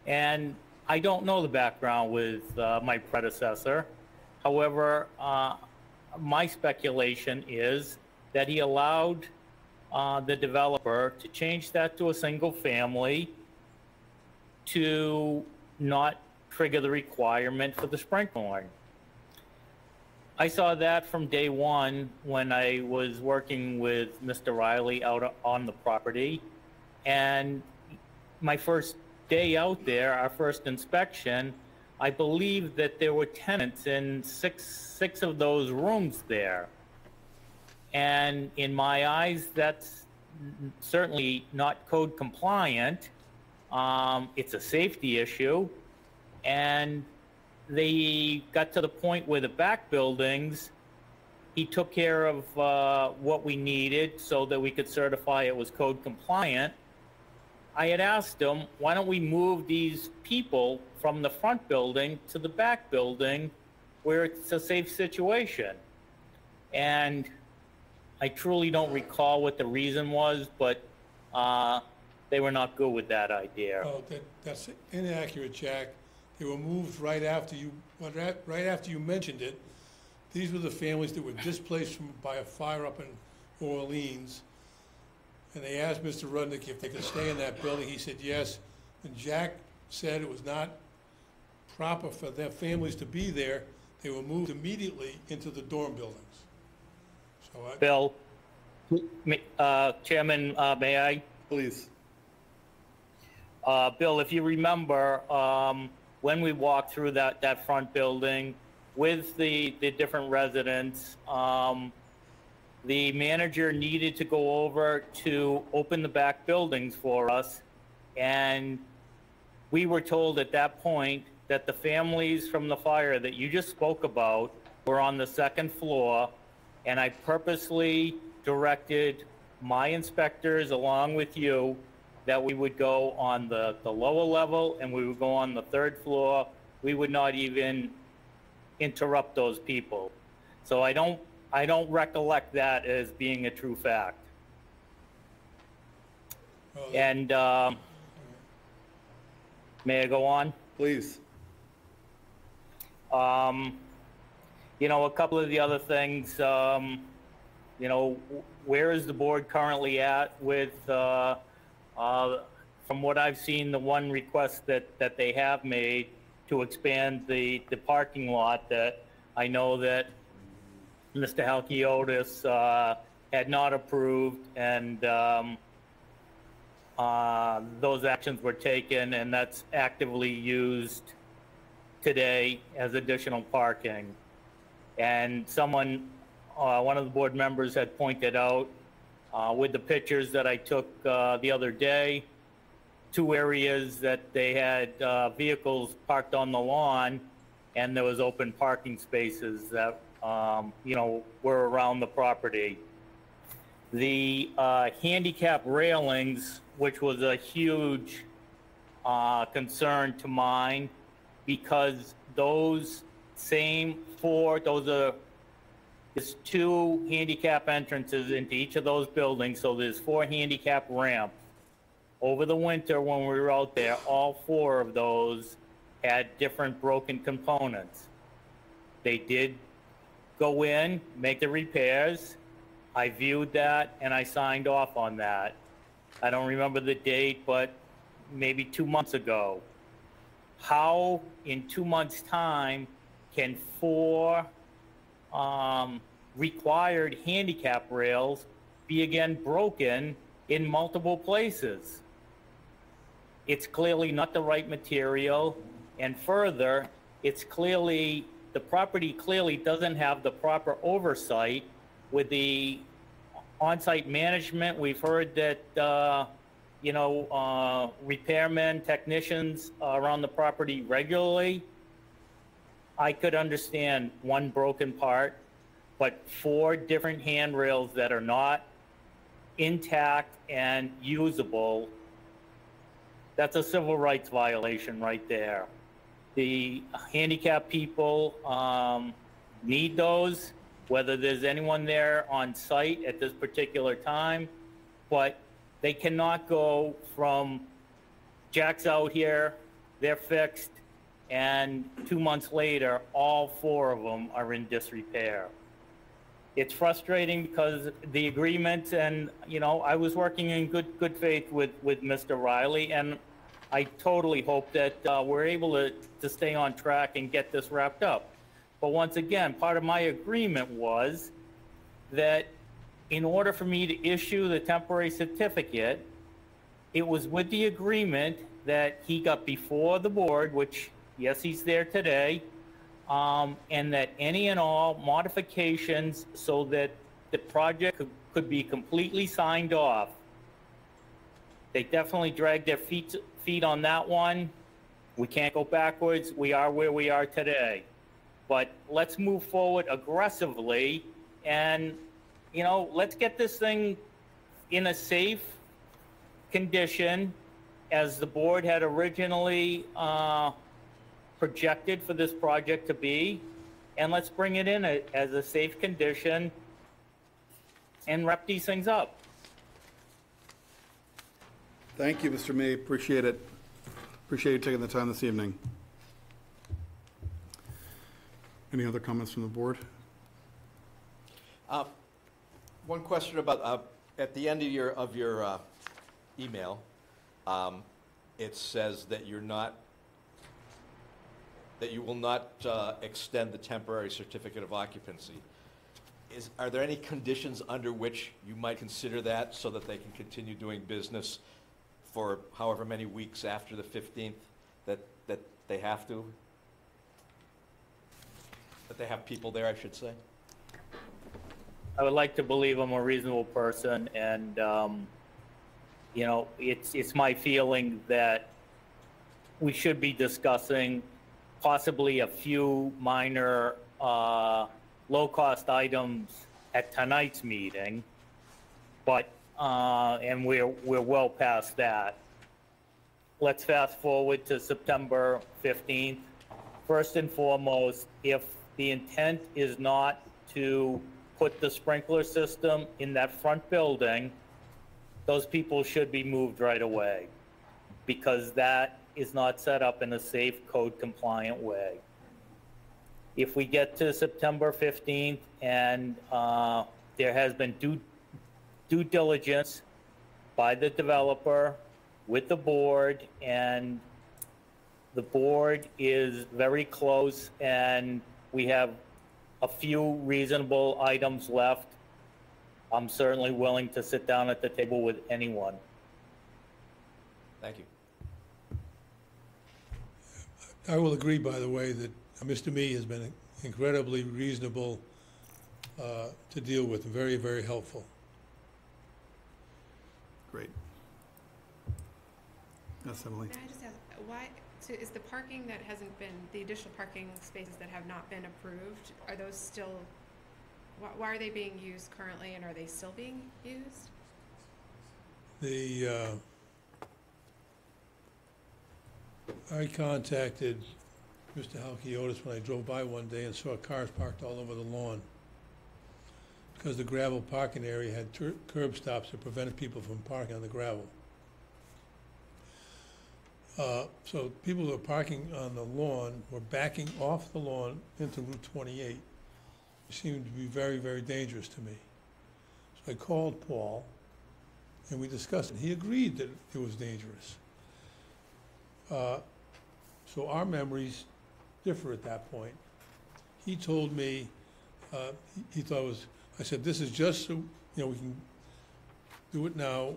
and I don't know the background with my predecessor. However, my speculation is that he allowed the developer to change that to a single family to not trigger the requirement for the sprinkling. I saw that from day one when I was working with Mr. Riley out on the property. And my first day out there, our first inspection, I believe that there were tenants in six of those rooms there. And in my eyes, that's certainly not code compliant. It's a safety issue. And they got to the point where the back buildings, he took care of what we needed so that we could certify it was code compliant. I had asked him, why don't we move these people from the front building to the back building where it's a safe situation? And I truly don't recall what the reason was, but they were not good with that idea. Oh, that's inaccurate, Jack. They were moved right after you mentioned it. These were the families that were displaced by a fire up in Orleans. And they asked Mr. Rudnick if they could stay in that building. He said yes. And Jack said it was not proper for their families to be there. They were moved immediately into the dorm buildings. So Bill, Chairman, may I? Please. Bill, if you remember, when we walked through that front building with the different residents, the manager needed to go over to open the back buildings for us. And we were told at that point that the families from the fire that you just spoke about were on the second floor. And I purposely directed my inspectors along with you that we would go on the lower level and we would go on the third floor. We would not even interrupt those people. So I don't recollect that as being a true fact. And may I go on? Please. You know, a couple of the other things, you know, where is the board currently at with, from what I've seen, the one request that they have made to expand the parking lot that I know that Mr. Halkiotis had not approved, and those actions were taken, and that's actively used today as additional parking. And someone, one of the board members had pointed out with the pictures that I took the other day, 2 areas that they had vehicles parked on the lawn, and there was open parking spaces that you know, were around the property. The handicap railings, which was a huge concern to mine, because those same 4, there's 2 handicap entrances into each of those buildings, so there's 4 handicap ramps. Over the winter when we were out there, all 4 of those had different broken components. They did go in, make the repairs. I viewed that and I signed off on that. I don't remember the date, but maybe 2 months ago. How in 2 months' time can 4 required handicap rails be again broken in multiple places? It's clearly not the right material, and further, it's clearly, the property clearly doesn't have the proper oversight with the on-site management. We've heard that, you know, repairmen, technicians are on the property regularly. I could understand 1 broken part, but 4 different handrails that are not intact and usable, that's a civil rights violation right there. The handicapped people need those, whether there's anyone there on site at this particular time, but they cannot go from Jack's out here, they're fixed, and 2 months later, all 4 of them are in disrepair. It's frustrating because the agreement, and you know, I was working in good faith with Mr. Riley, and I totally hope that we're able to stay on track and get this wrapped up. But once again, part of my agreement was that in order for me to issue the temporary certificate, it was with the agreement that he got before the board, which, yes, he's there today, and that any and all modifications so that the project could be completely signed off. They definitely dragged their feet on that one. We can't go backwards. We are where we are today. But let's move forward aggressively and, you know, let's get this thing in a safe condition as the board had originally projected for this project to be, and let's bring it in as a safe condition and wrap these things up. Thank you, Mr. May. Appreciate it. Appreciate you taking the time this evening. Any other comments from the board? One question about, at the end of your email, it says that you will not extend the temporary certificate of occupancy. are there any conditions under which you might consider that so that they can continue doing business for however many weeks after the 15th that they have to? That they have people there, I should say? I would like to believe I'm a reasonable person, and, you know, it's my feeling that we should be discussing possibly a few minor, low-cost items at tonight's meeting, but, and we're well past that. Let's fast forward to September 15th. First and foremost, if the intent is not to put the sprinkler system in that front building, those people should be moved right away, because that is not set up in a safe, code-compliant way. If we get to September 15th and there has been due diligence by the developer with the board, and the board is very close, and we have a few reasonable items left, I'm certainly willing to sit down at the table with anyone. Thank you. I will agree, by the way, that Mr. Mee has been incredibly reasonable to deal with, very, very helpful. Great. Yes, Emily? Can I just ask, why, so is the parking that hasn't been, the additional parking spaces that have not been approved, are those still, why are they being used currently, and are they still being used? I contacted Mr. Halkiotis when I drove by one day and saw cars parked all over the lawn, because the gravel parking area had curb stops that prevented people from parking on the gravel. So people who are parking on the lawn were backing off the lawn into Route 28. It seemed to be very, very dangerous to me. So I called Paul, and we discussed it. He agreed that it was dangerous. So our memories differ at that point. He told me, he thought it was, I said, this is just so, we can do it now,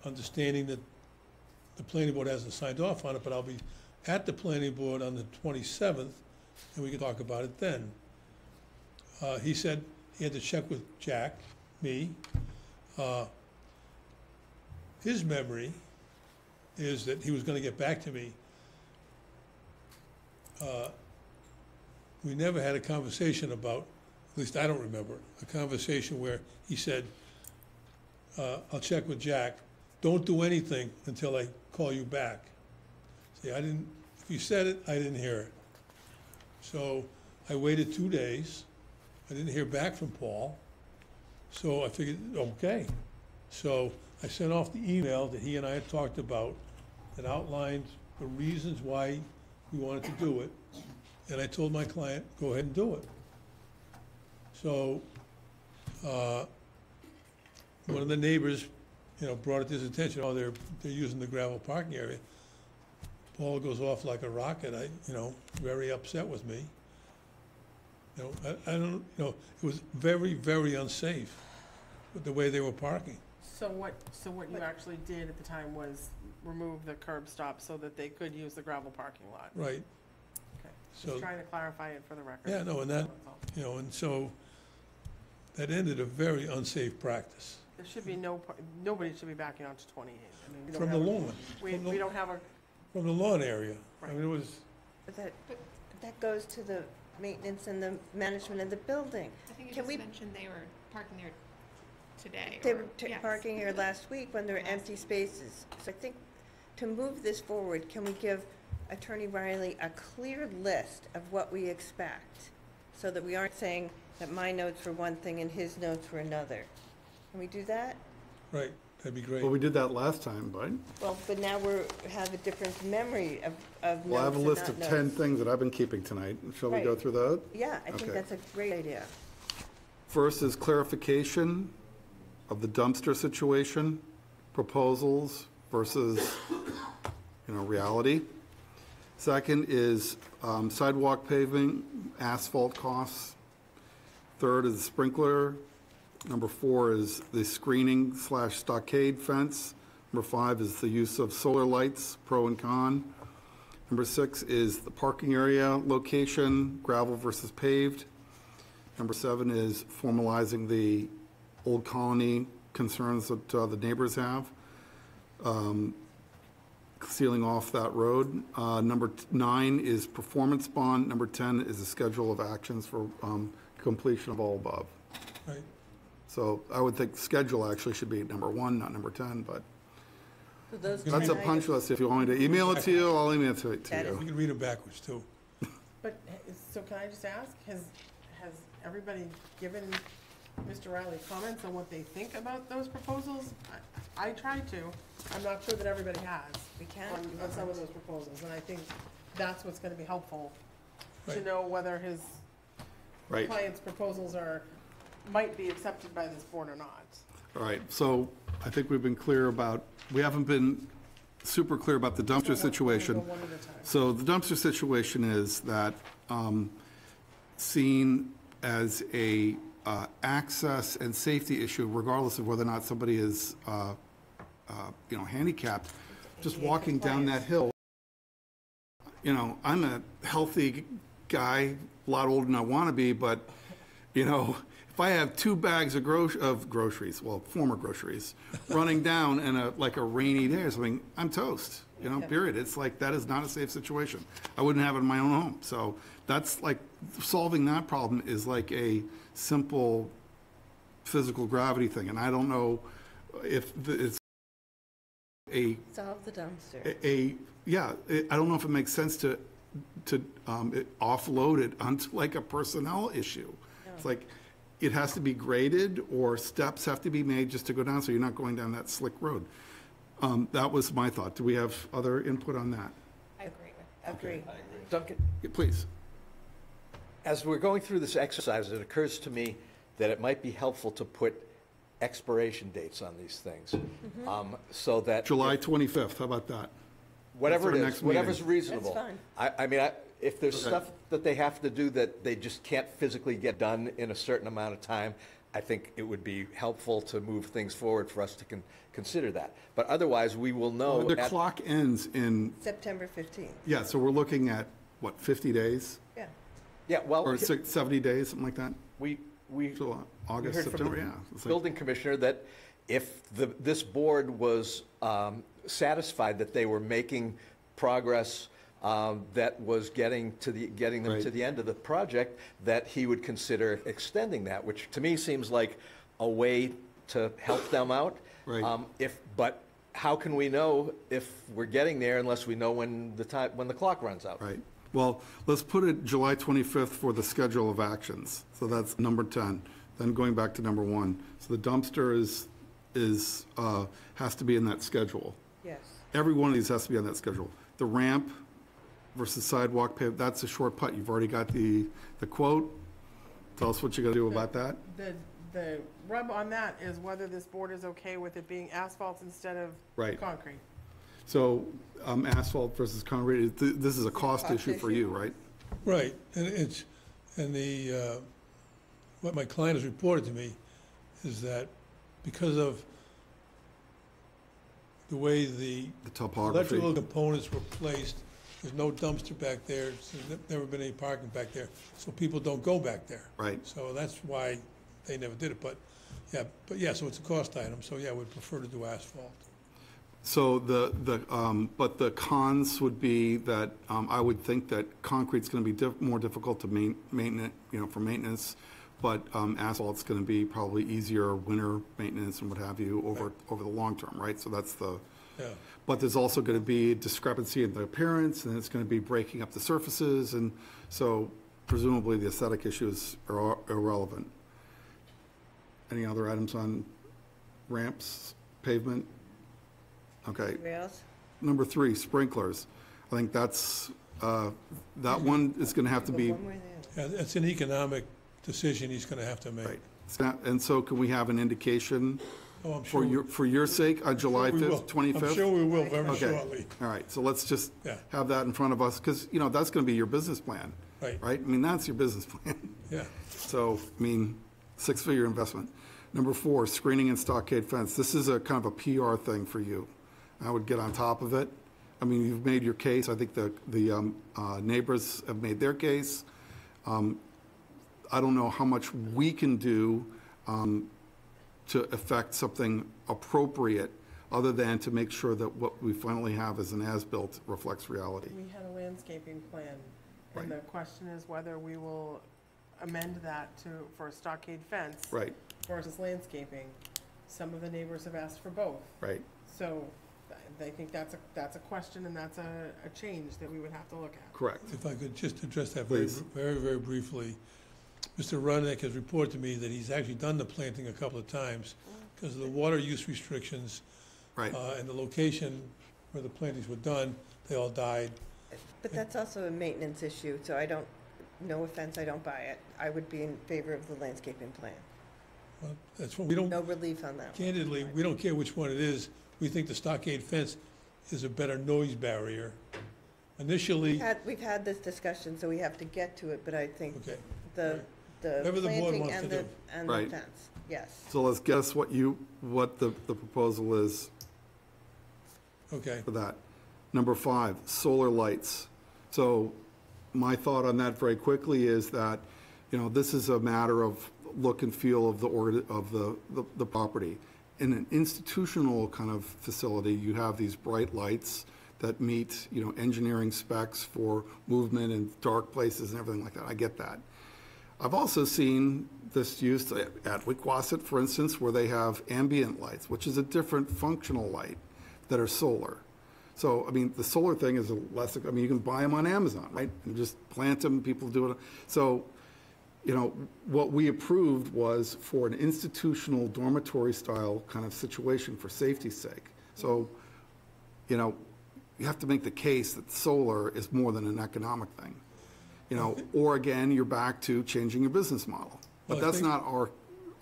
understanding that the planning board hasn't signed off on it, but I'll be at the planning board on the 27th, and we can talk about it then. He said he had to check with Jack, me. His memory is that he was going to get back to me. We never had a conversation about, at least I don't remember, a conversation where he said, I'll check with Jack. Don't do anything until I call you back. See, if you said it, I didn't hear it. So I waited 2 days. I didn't hear back from Paul. So I figured, okay. So I sent off the email that he and I had talked about that outlined the reasons why we wanted to do it. And I told my client, go ahead and do it. So one of the neighbors, brought it to his attention, they're using the gravel parking area. Paul goes off like a rocket, very upset with me. I don't, it was very, very unsafe with the way they were parking. So what you actually did at the time was remove the curb stop so that they could use the gravel parking lot? Right. Okay, So, just trying to clarify it for the record. yeah, no, and that, and so that ended a very unsafe practice. There should be nobody should be backing onto 28. I mean, we don't From the have a- lawn. We don't have a, From the lawn area. I Right. mean, it was, But that goes to the maintenance and the management of the building. I think you Can just we- mentioned they were parking there today. They or- were yes. parking here last week when there were empty spaces. So I think to move this forward, can we give Attorney Riley a clear list of what we expect? So that we aren't saying that my notes were one thing and his notes were another. Can we do that? right, that'd be great. Well, we did that last time, Bud. Well, but now have a different memory of notes Well, I have a and list not of 10 notes. things that I've been keeping tonight. Shall we go Right. through that? Yeah, I think Okay. that's a great idea. First is clarification of the dumpster situation, proposals versus, reality. Second is sidewalk paving, asphalt costs. Third is the sprinkler. Number 4 is the screening/stockade fence. Number 5 is the use of solar lights, pro and con. Number 6 is the parking area location, gravel versus paved. Number 7 is formalizing the Old Colony concerns that the neighbors have, sealing off that road. Number 9 is performance bond. Number 10 is a schedule of actions for completion of all above. Right. So I would think schedule actually should be number 1, not number 10, but So those that's a 10 punch list. If you want me to email it to you, I'll email it to That you. We can read them backwards, too. But, so can I just ask, has everybody given Mr. Riley comments on what they think about those proposals? I tried to. I'm not sure that everybody has. We can. On some of those proposals, and I think that's what's gonna be helpful, to Right. know whether his Right. client's proposals might be accepted by this board or not. All right, so I think we've been clear about, we haven't been super clear about the dumpster situation. We'll go one at a time. So the dumpster situation is that seen as a access and safety issue, regardless of whether or not somebody is, handicapped, just walking down that hill. I'm a healthy guy, a lot older than I want to be, but, if I have 2 bags of groceries, well, former groceries, running down in a rainy day or something, I'm toast, period. It's like, that is not a safe situation. I wouldn't have it in my own home. So that's like, solving that problem is like a simple physical gravity thing. And I don't know if it's Solve the dumpster. I don't know if it makes sense to offload it onto like a personnel issue. It's like, it has to be graded or steps have to be made just to go down, so you're not going down that slick road. That was my thought. Do we have other input on that? I agree with Agree. Duncan, Yeah, please. as we're going through this exercise, it occurs to me that it might be helpful to put expiration dates on these things, so that. July 25th, how about that? Whatever That's it our is, next whatever's meeting. reasonable. That's If there's Okay. stuff that they have to do that they just can't physically get done in a certain amount of time, I think it would be helpful to move things forward for us to consider that. But otherwise, we will know. The clock ends in, September 15th. yeah, so we're looking at, what, 50 days? Yeah. Yeah, well, Or 70 days, something like that? we July, we August, heard from September, the yeah. It's like- building commissioner that if this board was satisfied that they were making progress that was getting them Right. to the end of the project, that he would consider extending that, which to me seems like a way to help them out. Right. But how can we know if we're getting there unless we know when the clock runs out? Right. Well, let's put it July 25th for the schedule of actions. So that's number 10. Then going back to number 1. So the dumpster has to be in that schedule. Yes. Every one of these has to be on that schedule. The ramp versus sidewalk pave, that's a short putt. You've already got the quote. Tell us what you're gonna do about that. The rub on that is whether this board is okay with it being asphalt instead of Right. concrete. So asphalt versus concrete, this is a cost issue for you, right? Right, what my client has reported to me is that because of the way the The topography. electrical components were placed, there's no dumpster back there, so there's never been any parking back there, so people don't go back there. Right. So that's why they never did it, so it's a cost item, so yeah, we'd prefer to do asphalt. So but the cons would be that I would think that concrete's going to be more difficult to maintain, for maintenance, but asphalt's going to be probably easier winter maintenance and what have you over the long term, right? So that's Yeah. but there's also going to be discrepancy in the appearance, and it's going to be breaking up the surfaces, and so presumably the aesthetic issues are irrelevant. Any other items on ramps, pavement? Okay. Rails? Number 3, sprinklers. I think that's, that one is going to have to be, One more there. Yeah, it's an economic decision he's gonna have to make. right. And so can we have an indication Oh, I'm sure. for your sake on July we will. 5th, 25th? I'm sure we will very Okay. shortly. All right, so let's just Yeah. have that in front of us, because, that's going to be your business plan. Right. Right? I mean, that's your business plan. Yeah. So, I mean, six-figure investment. Number 4, screening and stockade fence. This is a kind of a PR thing for you. I would get on top of it. I mean, you've made your case. I think the neighbors have made their case. I don't know how much we can do to affect something appropriate, other than to make sure that what we finally have as an as-built reflects reality. We had a landscaping plan, and Right. the question is whether we will amend that for a stockade fence. Right, Versus landscaping. Some of the neighbors have asked for both. right. So I think that's a question, and that's a change that we would have to look at. Correct. If I could just address that very, Please. very, very briefly. Mr. Rudnick has reported to me that he's actually done the planting a couple of times because of the water use restrictions. Right. And the location where the plantings were done, they all died. But that's also a maintenance issue, so I don't, no offense, I don't buy it. I would be in favor of the landscaping plan. Well, that's what we don't, No relief on that one. candidly, we don't care which one it is. We think the stockade fence is a better noise barrier. Initially, We've had this discussion, so we have to get to it, but I think okay, the Whatever the board planting wants and to the, do. and the Right. fence, yes. So let's guess what the proposal is okay. for that. Number 5, solar lights. So my thought on that very quickly is that, this is a matter of look and feel of the property. In an institutional kind of facility, you have these bright lights that meet, engineering specs for movement in dark places and everything like that. I get that. I've also seen this used at Wequassett, for instance, where they have ambient lights, which is a different functional light that are solar. So, I mean, the solar thing is you can buy them on Amazon, right? And just plant them, people do it. So, what we approved was for an institutional dormitory style kind of situation for safety's sake. So, you have to make the case that solar is more than an economic thing. Or again, you're back to changing your business model. But Well, I that's think- not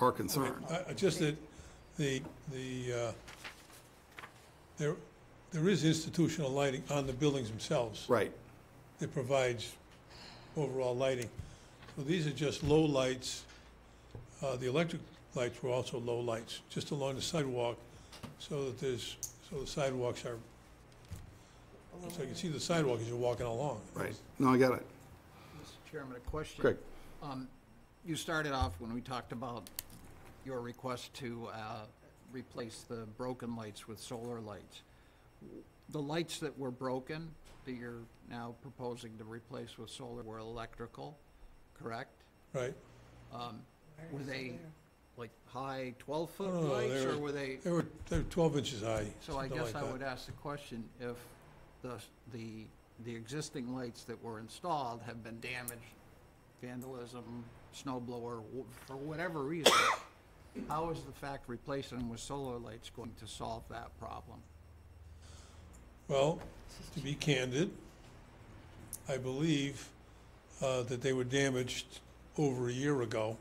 our concern. Just that there is institutional lighting on the buildings themselves. Right, That provides overall lighting. So these are just low lights. The electric lights were also low lights, just along the sidewalk, so the sidewalks are, so you can see the sidewalk as you're walking along. right. No, I get it. Mr. Chairman, a question. Greg. You started off when we talked about your request to replace the broken lights with solar lights. The lights that were broken, that you're now proposing to replace with solar, were electrical, correct? Right. Were they like high 12-foot No, lights, or were they? They were 12 inches high. So I something guess like I that. would ask the question, if the existing lights that were installed have been damaged, vandalism, snow blower, for whatever reason, how is the fact replacing them with solar lights going to solve that problem? Well, to be candid, I believe that they were damaged over a year ago,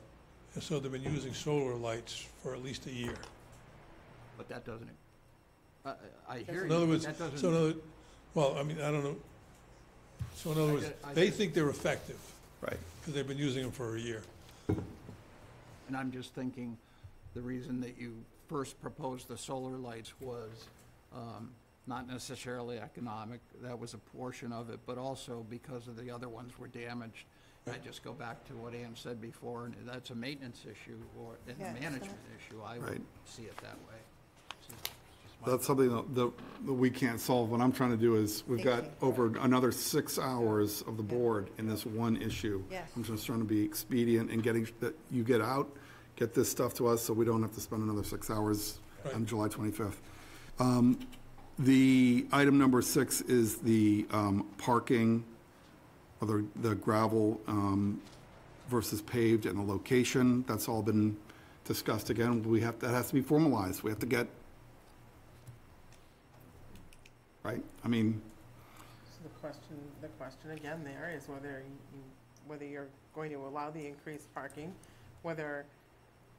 and so they've been using solar lights for at least a year. But that doesn't, I hear In other you, words, that doesn't. so in other, well, I mean, I don't know. So in other words, I they just- think they're effective, Right. because they've been using them for a year. And I'm just thinking, the reason that you first proposed the solar lights was not necessarily economic, that was a portion of it, but also because of the other ones were damaged. I just go back to what Ann said before, and that's a maintenance issue or a Yeah, management issue. I would Right. see it that way. It's just my- That's something that we can't solve. What I'm trying to do is, we've got over another 6 hours of the board in this one issue. Yes. I'm just trying to be expedient in getting, that you get out, get this stuff to us, so we don't have to spend another 6 hours on Right. July 25th. The item number 6 is the parking, or the gravel versus paved and the location. That's all been discussed again. That has to be formalized. We have to get, right? I mean, So the question again there is whether you're going to allow the increased parking, whether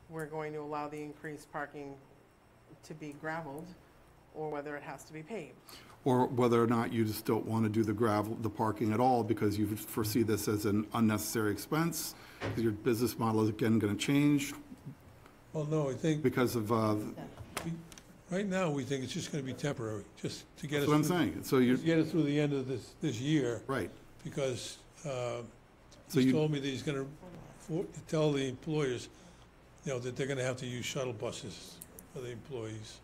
we're going to allow the increased parking to be gravelled, or whether it has to be paved. Or whether or not you just don't want to do the gravel, the parking at all, because you foresee this as an unnecessary expense, because your business model is again going to change Well, no, I think, because of, right now, we think it's just gonna be temporary, just to get us. that's what I'm through- saying. So you, To get us through the end of this year. right. Because So he's you- told me that he's gonna tell the employers, that they're gonna have to use shuttle buses for the employees.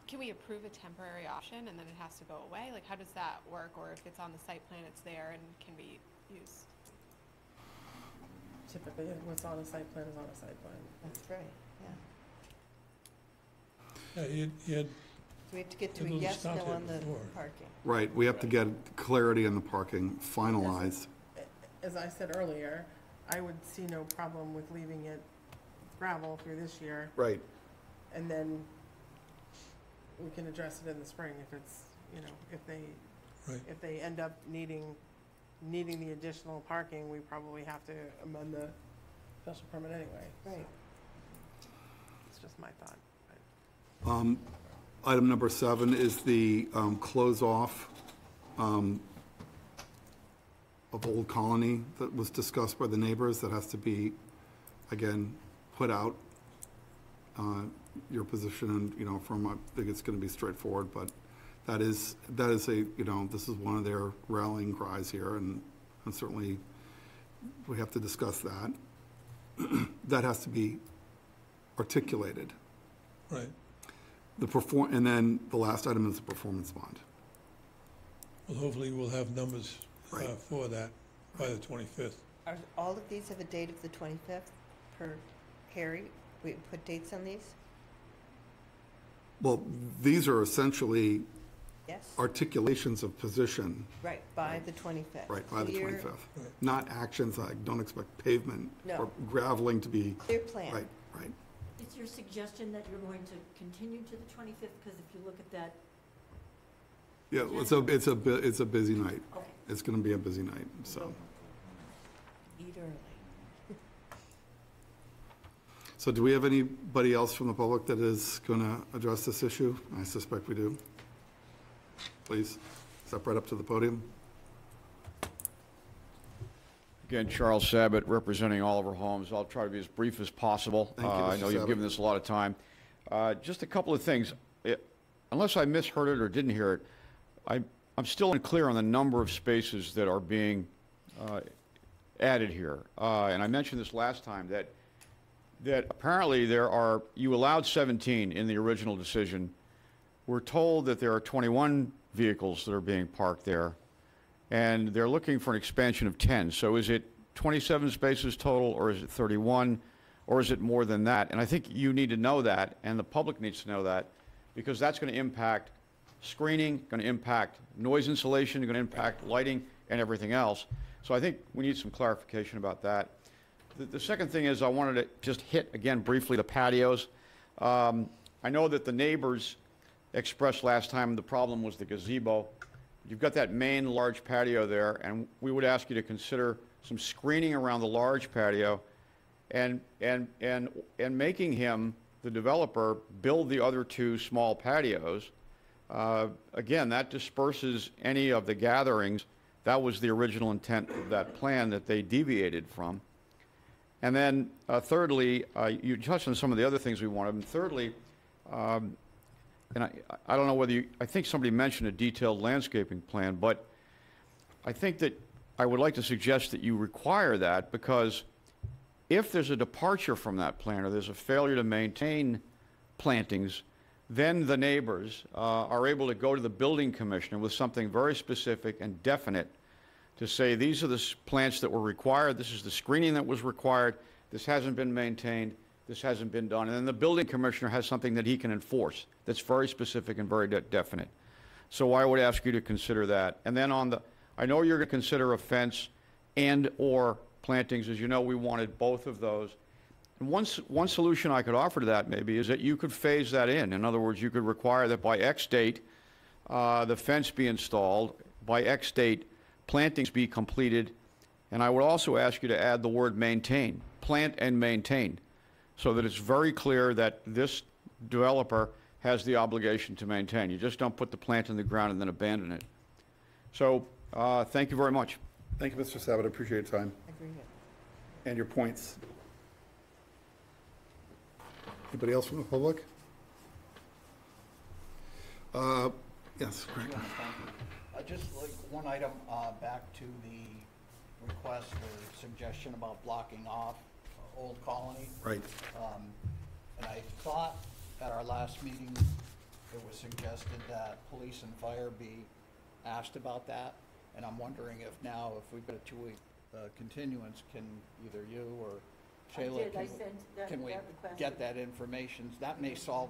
Can we approve a temporary option and then it has to go away? Like, how does that work? Or if it's on the site plan, it's there and can be used? Typically, what's on a site plan is on a site plan. That's right, yeah. Yeah, you had, Do we have to get to a It'll yes, stop no there on the before. parking? Right, we have to get clarity on the parking finalized. As I said earlier, I would see no problem with leaving it gravel through this year, Right. and then we can address it in the spring if it's, Right. if they end up needing the additional parking, we probably have to amend the special permit anyway. Right. It's just my thought. Item number 7 is the close-off of Old Colony that was discussed by the neighbors. That has to be, again, put out. Your position, and, from, I think it's going to be straightforward, but that is a, this is one of their rallying cries here, and certainly we have to discuss that. That has to be articulated. right. And then the last item is the performance bond. Well, hopefully we'll have numbers Right. for that by the 25th. Are all of these have a date of the 25th per Harry? We put dates on these? Well, these are essentially Yes? articulations of position, Right, by the 25th. right, by the So you're- 25th. Not actions, like, don't expect pavement No. or graveling to be, Their plan. right, right. Is your suggestion that you're going to continue to the 25th? Because if you look at that, Yeah, it's a busy night. okay, It's going to be a busy night, so. Eat early. So do we have anybody else from the public that is going to address this issue? I suspect we do. Please, step right up to the podium. Again, Charles Sabat, representing Oliver Homes. I'll try to be as brief as possible. Thank you, I Mr. know you've Sabat. given this a lot of time. Just a couple of things. Unless I misheard it or didn't hear it, I'm still unclear on the number of spaces that are being added here. And I mentioned this last time, that apparently you allowed 17 in the original decision. We're told that there are 21 vehicles that are being parked there, and they're looking for an expansion of 10. So is it 27 spaces total, or is it 31, or is it more than that? And I think you need to know that, and the public needs to know that, because that's going to impact screening, going to impact noise insulation, going to impact lighting, and everything else. So I think we need some clarification about that. The second thing is I wanted to just hit, again, briefly, the patios. I know that the neighbors expressed last time the problem was the gazebo. You've got that main large patio there, and we would ask you to consider some screening around the large patio and making him, the developer, build the other 2 small patios. Again, that disperses any of the gatherings. That was the original intent of that plan that they deviated from. And then thirdly, you touched on some of the other things we wanted. And thirdly, and I don't know whether I think somebody mentioned a detailed landscaping plan, but I think that I would like to suggest that you require that, because if there's a departure from that plan or there's a failure to maintain plantings, then the neighbors are able to go to the building commissioner with something very specific and definite to say, these are the plants that were required, this is the screening that was required, this hasn't been maintained, this hasn't been done. And then the building commissioner has something that he can enforce that's very specific and very definite. So I would ask you to consider that. And then I know you're going to consider a fence and or plantings. As you know, we wanted both of those. And one solution I could offer to that maybe is that you could phase that in. In other words, you could require that by X date, the fence be installed, by X date, plantings be completed, and I would also ask you to add the word maintain, plant and maintain, so that it's very clear that this developer has the obligation to maintain. You just don't put the plant in the ground and then abandon it. So, thank you very much. Thank you, Mr. Sabat. I appreciate your time Agreed. and your points. Anybody else from the public? Yes, Greg. Just like one item, back to the request or suggestion about blocking off Old Colony. Right. And I thought at our last meeting, it was suggested that police and fire be asked about that. And I'm wondering if now, if we've got a 2-week continuance, can either you or Shayla, can we get that information? That may solve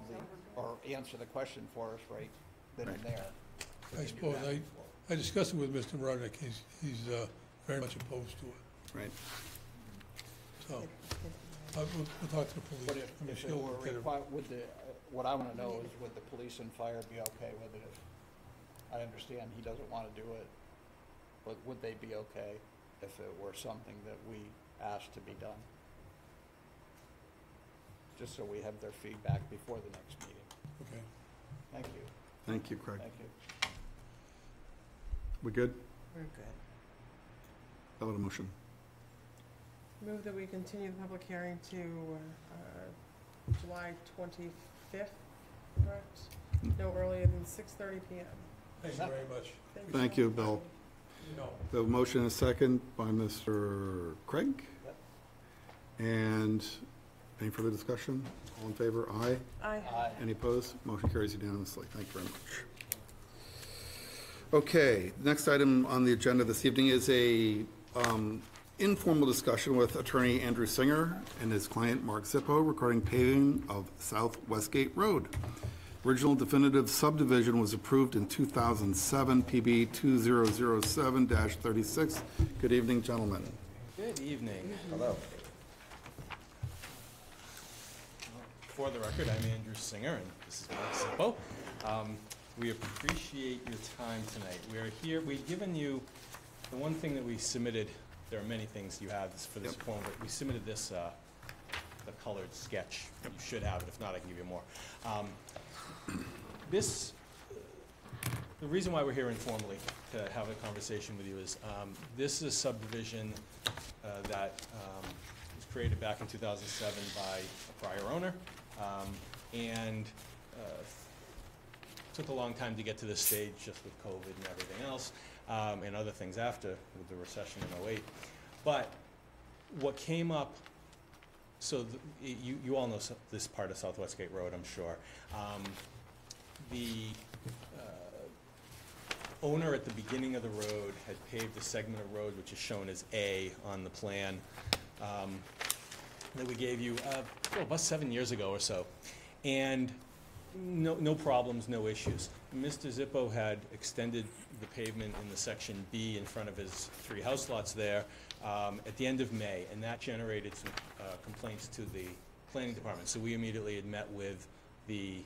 or answer the question for us right then and there. I suppose, I discussed it with Mr. Rodnick, he's very much opposed to it, Right. so, we'll talk to the But police. I mean, if it she'll were get it. required, what I want to know is would the police and fire be okay with it? If I understand he doesn't want to do it, but would they be okay if it were something that we asked to be done? Just so we have their feedback before the next meeting. Okay. Thank you, Thank you, Craig. thank you. We good? We're good. How about a motion? Move that we continue the public hearing to July 25th, correct? No earlier than 6:30 PM. Thank you very much. Thank you, Bill. No. The motion is second by Mr. Craig. Yep. And any further discussion? All in favor? Aye. Aye. Aye. Any opposed? Motion carries unanimously. Thank you very much. Okay, next item on the agenda this evening is a informal discussion with attorney Andrew Singer and his client Mark Zippo regarding paving of South Westgate Road. Original definitive subdivision was approved in 2007, PB 2007-36. Good evening, gentlemen. Good evening. Hello. For the record, I'm Andrew Singer, and this is Mark Zippo. We appreciate your time tonight. We're here, we've given you, the one thing that we submitted, there are many things you have for this form, but we submitted this, the colored sketch. You should have it, if not, I can give you more. The reason why we're here informally to have a conversation with you is, this is a subdivision that was created back in 2007 by a prior owner, and took a long time to get to this stage just with COVID and everything else, and other things after, with the recession in '08. But what came up, so you all know this part of South Westgate Road, I'm sure. The owner at the beginning of the road had paved a segment of road which is shown as A on the plan that we gave you about 7 years ago or so. And no problems, no issues. Mr. Zippo had extended the pavement in the section B in front of his 3 house lots there at the end of May, and that generated some complaints to the planning department. So we immediately had met with the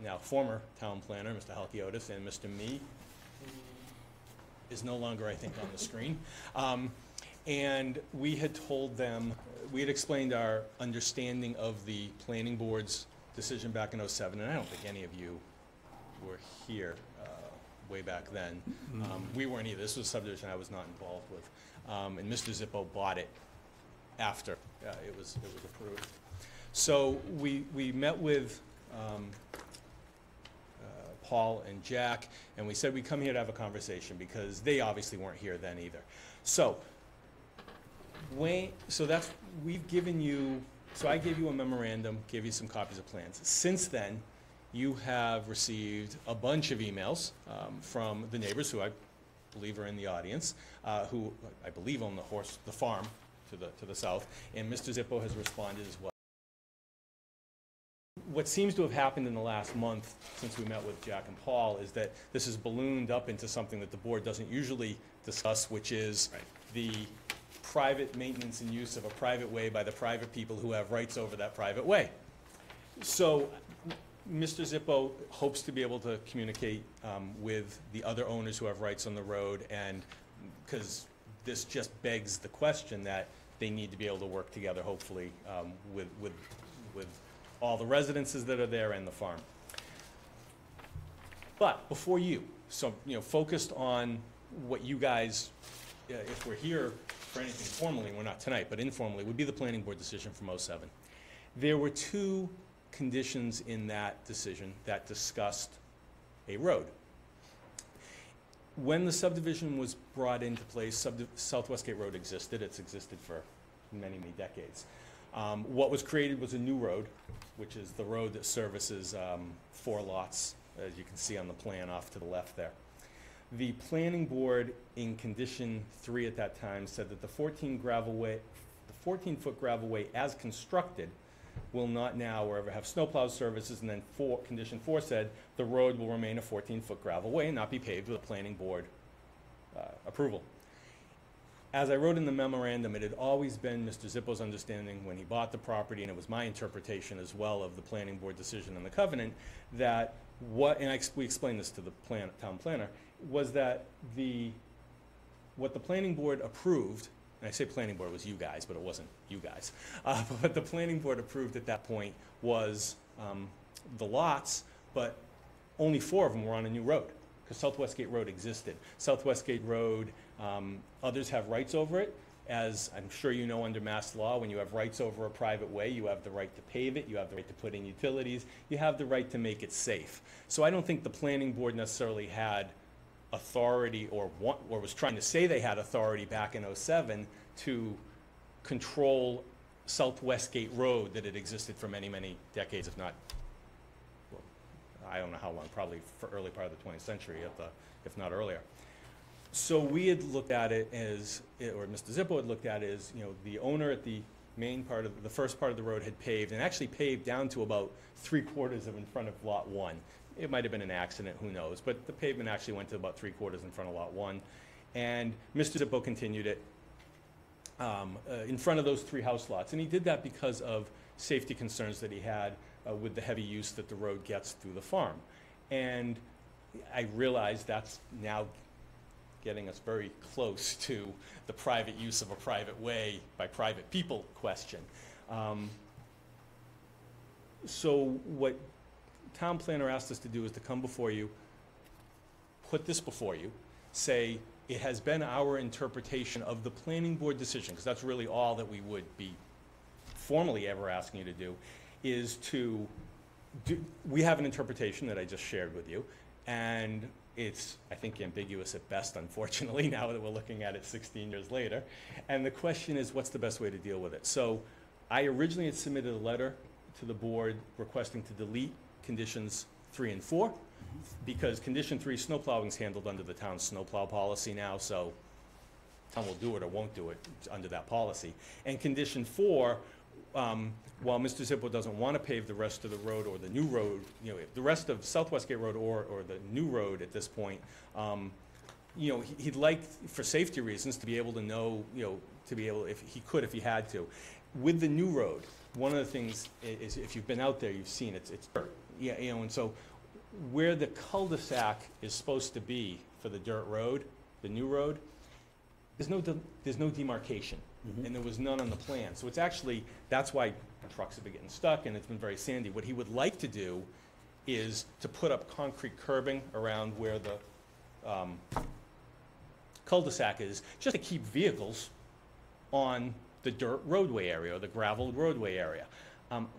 now former town planner, Mr. Halkiotis, and Mr. Mee, who is no longer, I think, on the screen. And we had told them, we had explained our understanding of the planning board's decision back in '07, and I don't think any of you were here way back then. We weren't either. This was a subdivision I was not involved with. And Mr. Zippo bought it after it was approved. So we met with Paul and Jack, and we said we'd come here to have a conversation because they obviously weren't here then either. So we've given you, so I gave you a memorandum, gave you some copies of plans. Since then, you have received a bunch of emails from the neighbors, who I believe are in the audience, who I believe own the farm to the south, and Mr. Zippo has responded as well. What seems to have happened in the last month since we met with Jack and Paul is that this has ballooned up into something that the board doesn't usually discuss, which is the private maintenance and use of a private way by the private people who have rights over that private way. So Mr. Zippo hopes to be able to communicate with the other owners who have rights on the road, and because this just begs the question that they need to be able to work together, hopefully, with all the residences that are there and the farm. But before you, so, you know, focused on what you guys, if we're here for anything formally, we're not tonight, but informally, would be the planning board decision from '07. There were two conditions in that decision that discussed a road. When the subdivision was brought into place, Southwest Gate Road existed. It's existed for many, many decades. What was created was a new road, which is the road that services 4 lots, as you can see on the plan off to the left there. The planning board in condition 3 at that time said that the 14-foot gravel way as constructed will not now or ever have snowplow services, and then condition 4 said the road will remain a 14-foot gravel way and not be paved with a planning board approval. As I wrote in the memorandum, it had always been Mr. Zippo's understanding when he bought the property, and it was my interpretation as well of the planning board decision and the covenant, that we explained this to the town planner, was that what the planning board approved, and I say planning board, it was you guys, but it wasn't you guys. But what the planning board approved at that point was the lots, but only 4 of them were on a new road, because Southwest Gate Road existed. Southwest Gate Road, others have rights over it. As I'm sure you know, under Mass law, when you have rights over a private way, you have the right to pave it, you have the right to put in utilities, you have the right to make it safe. So I don't think the planning board necessarily had authority or was trying to say they had authority back in '07 to control Southwest Gate Road that had existed for many, many decades, if not, well, I don't know how long, probably for early part of the 20th century, if not earlier. So we had looked at it as, or Mr. Zippo had looked at it as, you know, the owner at the main part of, the first part of the road had paved, and actually paved down to about 3/4 of in front of Lot 1. It might have been an accident, who knows, but the pavement actually went to about 3/4 in front of Lot 1. And Mr. Zippo continued it in front of those 3 house lots. And he did that because of safety concerns that he had with the heavy use that the road gets through the farm. And I realize that's now getting us very close to the private use of a private way by private people question. So what town planner asked us to do is to come before you, put this before you, say it has been our interpretation of the planning board decision, because that's really all that we would be formally ever asking you to do, is to do, we have an interpretation that I just shared with you, and it's, I think, ambiguous at best, unfortunately, now that we're looking at it 16 years later. And the question is, what's the best way to deal with it? So I originally had submitted a letter to the board requesting to delete conditions 3 and 4, because condition 3, snowplowing is handled under the town's snowplow policy now, so town will do it or won't do it under that policy. And condition 4, while Mr. Zippo doesn't want to pave the rest of the road or the new road, you know, the rest of Southwest Gate Road or the new road at this point, you know, he'd like, for safety reasons, to be able to know, you know, to be able, if he could, if he had to. With the new road, one of the things is, if you've been out there, you've seen it's dirt. Yeah, you know, and so where the cul-de-sac is supposed to be for the dirt road, the new road, there's no demarcation. And there was none on the plan. So it's actually, that's why trucks have been getting stuck and it's been very sandy. What he would like to do is to put up concrete curbing around where the cul-de-sac is, just to keep vehicles on the dirt roadway area or the gravel roadway area.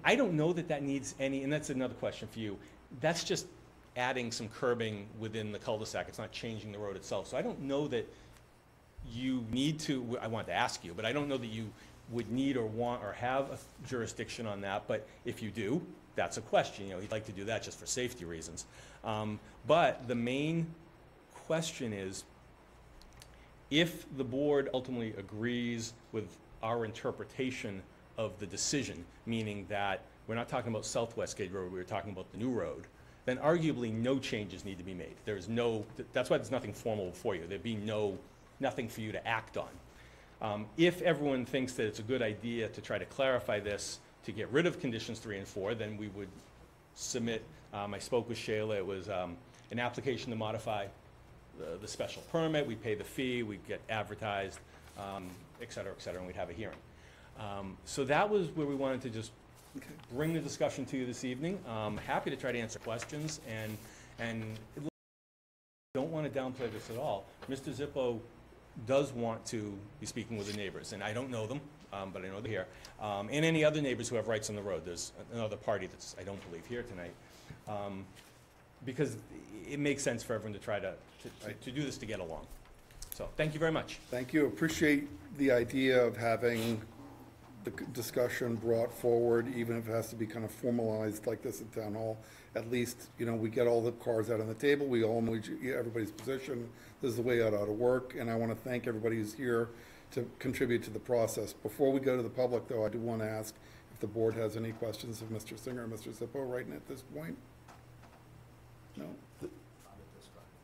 I don't know that that needs any, and that's another question for you, that's just adding some curbing within the cul-de-sac. It's not changing the road itself. So I don't know that you need to, I wanted to ask you, but I don't know that you would need or want or have a jurisdiction on that, but if you do, that's a question. You know, he'd like to do that just for safety reasons. But the main question is, if the board ultimately agrees with our interpretation of the decision, meaning that we're not talking about Southwest Gate Road, we're talking about the new road, then arguably no changes need to be made. There's no, that's why there's nothing formal before you. There'd be nothing for you to act on. If everyone thinks that it's a good idea to try to clarify this, to get rid of conditions 3 and 4, then we would submit, I spoke with Shayla, it was an application to modify the special permit, we'd pay the fee, we'd get advertised, et cetera, and we'd have a hearing. So that was where we wanted to just bring the discussion to you this evening. Happy to try to answer questions, and don't want to downplay this at all. Mr. Zippo does want to be speaking with the neighbors, and I don't know them, but I know they're here. And any other neighbors who have rights on the road. There's another party that's, I don't believe, here tonight. Because it makes sense for everyone to try to do this to get along. So, thank you very much. Thank you. Appreciate the idea of having the discussion brought forward, even if it has to be kind of formalized like this at Town Hall. At least, you know, we get all the cards out on the table, we all know everybody's position, this is the way it ought to work, and I want to thank everybody who's here to contribute to the process. Before we go to the public, though, I do want to ask if the board has any questions of Mr. Singer or Mr. Zippo right at this point? No?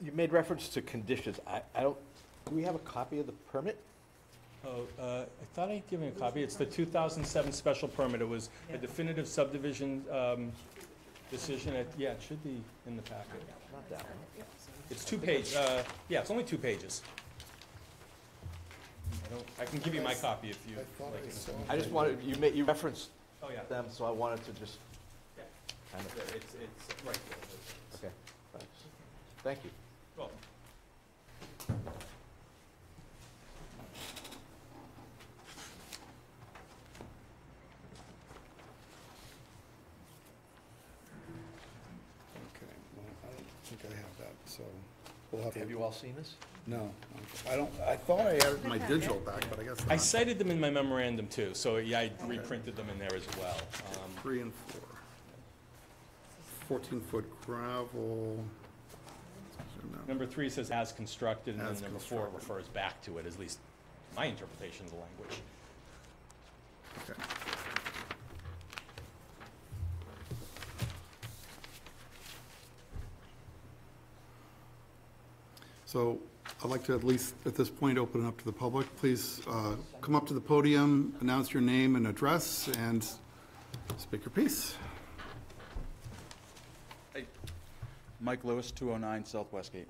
You made reference to conditions. I don't, do we have a copy of the permit? Oh, I thought I'd given a copy. It's the 2007 special permit. It was a definitive subdivision decision. Yeah, it should be in the packet. Not that one. It's 2 pages. Yeah, it's only 2 pages. I can give you my copy if you like it. I just wanted, you referenced Oh, yeah. them, so I wanted to just Yeah. kind of, It's right there. okay. Thank you. Well, Okay, well, I don't think I have that, so we'll have to. Have you all seen this? No, I don't, I thought I had my digital back, but I guess I not. cited them in my memorandum too, so yeah, I reprinted them in there as well. 3 and 4. 14-foot gravel. Number 3 says as constructed, and then As number 4 constructed. refers back to it, at least my interpretation of the language. Okay. So I'd like to at least at this point open it up to the public. Please come up to the podium, announce your name and address, and speak your piece. Mike Lewis, 209 South Westgate.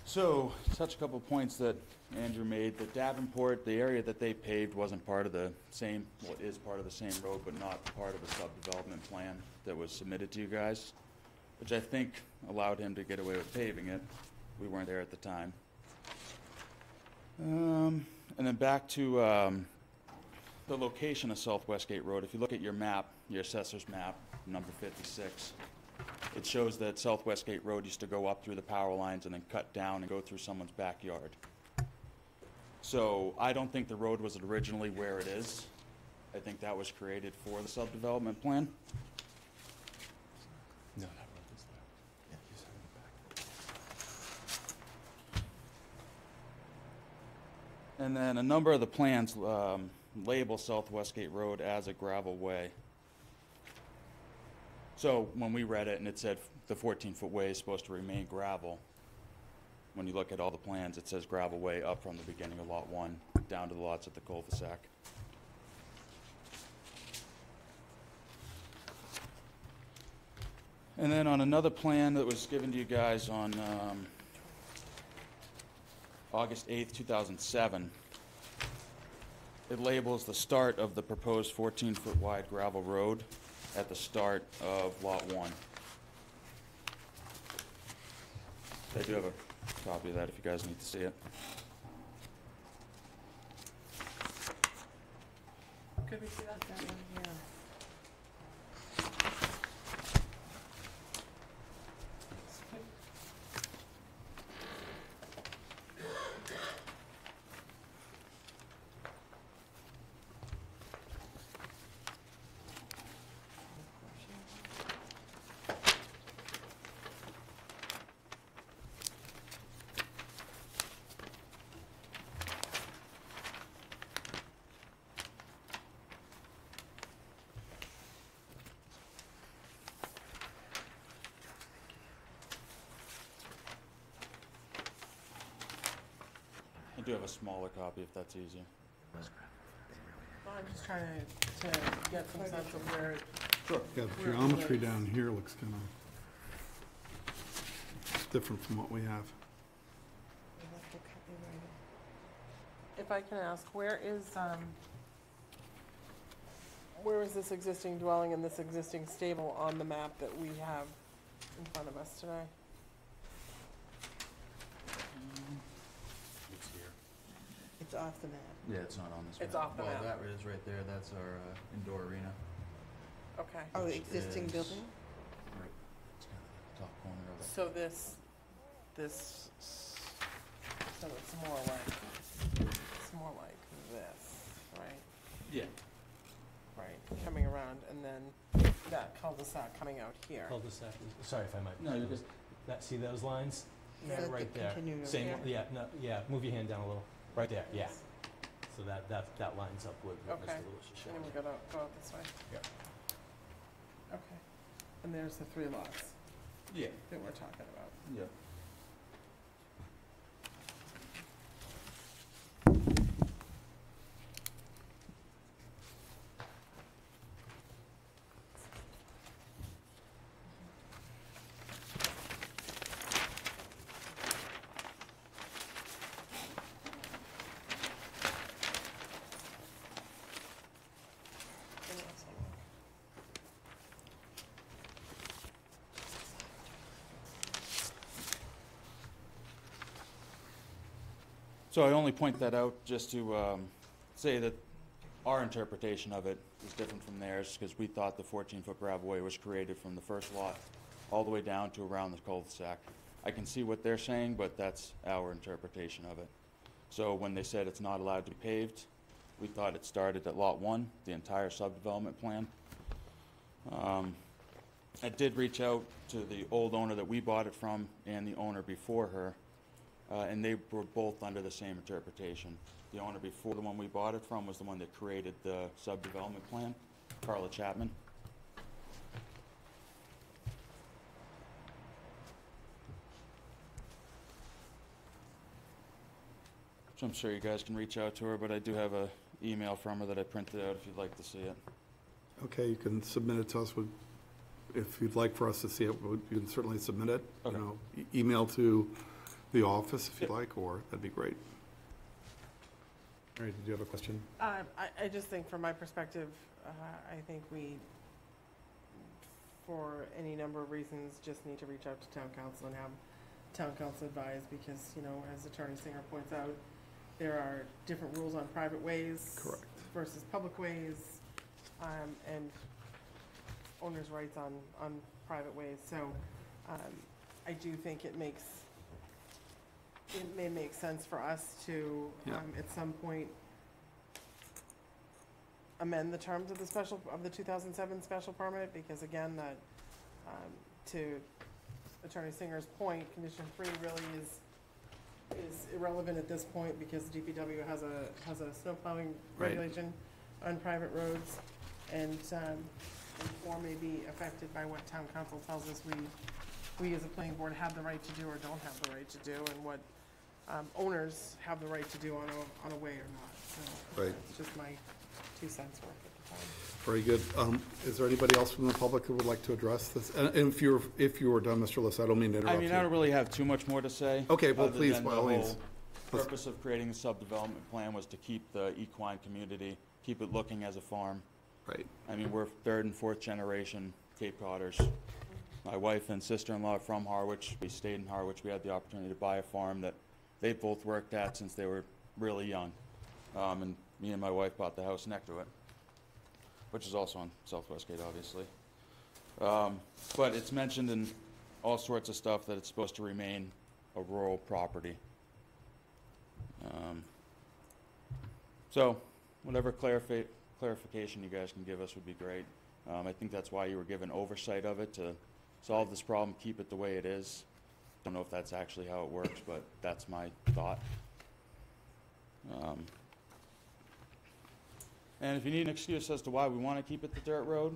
So, touch a couple points that Andrew made. The Davenport, the area that they paved wasn't part of the same, well, it is part of the same road, but not part of the subdevelopment plan that was submitted to you guys, which I think allowed him to get away with paving it. We weren't there at the time. And then back to the location of South Westgate Road. If you look at your map, your assessor's map, number 56, it shows that South Westgate Road used to go up through the power lines and then cut down and go through someone's backyard. So I don't think the road was originally where it is. I think that was created for the subdevelopment plan. No, that road is there. Yeah, he's in the back. And then a number of the plans label South Westgate Road as a gravel way. So when we read it and it said the 14-foot way is supposed to remain gravel, when you look at all the plans, it says gravel way up from the beginning of Lot 1 down to the lots at the cul-de-sac. And then on another plan that was given to you guys on August 8th, 2007, it labels the start of the proposed 14-foot wide gravel road at the start of Lot 1. I do have a copy of that if you guys need to see it. Could we see that? Yeah. I do have a smaller copy if that's easier. Well, I'm just trying to get some sense of where it. Sure. Yeah, the geometry down here looks kind of different from what we have. If I can ask, where is this existing dwelling and this existing stable on the map that we have in front of us today? It's off the map. Yeah, it's not on this It's map. off the map. Well, that is right there, that's our indoor arena. Okay. Oh, the Which existing is- building? Right, it's kind of the top corner of it. So so it's more like this, right? Yeah. Right, coming around, and then that cul-de-sac coming out here. Cul-de-sac, sorry if I might. No, you're good. See those lines? Yeah, the Right there. continuum. Same, Yeah. move your hand down a little. Right there, yeah. So that lines up with what Okay. Mr. Lewis is And showing. then we go out this way. Yeah. Okay. And there's the 3 lots Yeah. that we're talking about. Yeah. So I only point that out just to say that our interpretation of it is different from theirs, because we thought the 14-foot gravelway was created from the first lot all the way down to around the cul-de-sac. I can see what they're saying, but that's our interpretation of it. So when they said it's not allowed to be paved, we thought it started at Lot 1, the entire subdevelopment plan. I did reach out to the old owner that we bought it from and the owner before her, and they were both under the same interpretation. The owner before the one we bought it from was the one that created the subdevelopment plan, Carla Chapman. So I'm sure you guys can reach out to her, but I do have an email from her that I printed out if you'd like to see it. Okay, you can submit it to us. If you'd like for us to see it, you can certainly submit it. You Okay. know, email to the office if you'd like, or that'd be great. All right, did you have a question? I just think from my perspective, I think we, for any number of reasons, just need to reach out to town council and have town council advise, because, you know, as Attorney Singer points out, there are different rules on private ways. Correct. Versus public ways, and owners' rights on private ways. So, I do think it may make sense for us to, Yeah. at some point, amend the terms of the 2007 special permit, because again, that, to Attorney Singer's point, condition 3 really is irrelevant at this point, because the DPW has a snow plowing Right. regulation on private roads, and 4 may be affected by what town council tells us we as a planning board have the right to do or don't have the right to do, and what owners have the right to do on a way or not. So Right. it's just my 2 cents worth at the time. Very good. Is there anybody else from the public who would like to address this? And if you were done, Mr. Liss, I don't mean to interrupt I you. mean, I don't really have too much more to say. Okay, well, other please, than by the all means. whole Purpose of creating the subdevelopment plan was to keep the equine community, keep it looking as a farm. Right. I mean, we're 3rd and 4th generation Cape Codders. My wife and sister-in-law are from Harwich. We stayed in Harwich. We had the opportunity to buy a farm that they both worked at since they were really young. And me and my wife bought the house next to it, which is also on Southwest Gate, obviously. But it's mentioned in all sorts of stuff that it's supposed to remain a rural property. So whatever clarification you guys can give us would be great. I think that's why you were given oversight of it, to solve this problem, keep it the way it is. Don't know if that's actually how it works, but that's my thought. And if you need an excuse as to why we want to keep it the dirt road,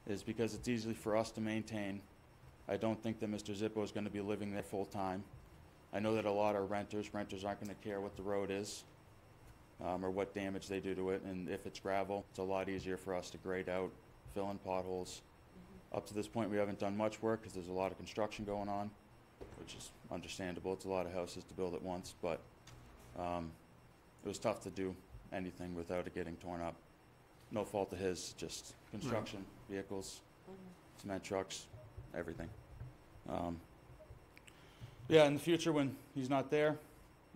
is because it's easy for us to maintain. I don't think that Mr. Zippo is going to be living there full-time. I know that a lot of renters aren't going to care what the road is, or what damage they do to it, and if it's gravel, it's a lot easier for us to grade out, fill in potholes. Up to this point, we haven't done much work because there's a lot of construction going on, which is understandable. It's a lot of houses to build at once, but it was tough to do anything without it getting torn up. No fault of his, just construction, vehicles, cement trucks, everything. Yeah, in the future when he's not there,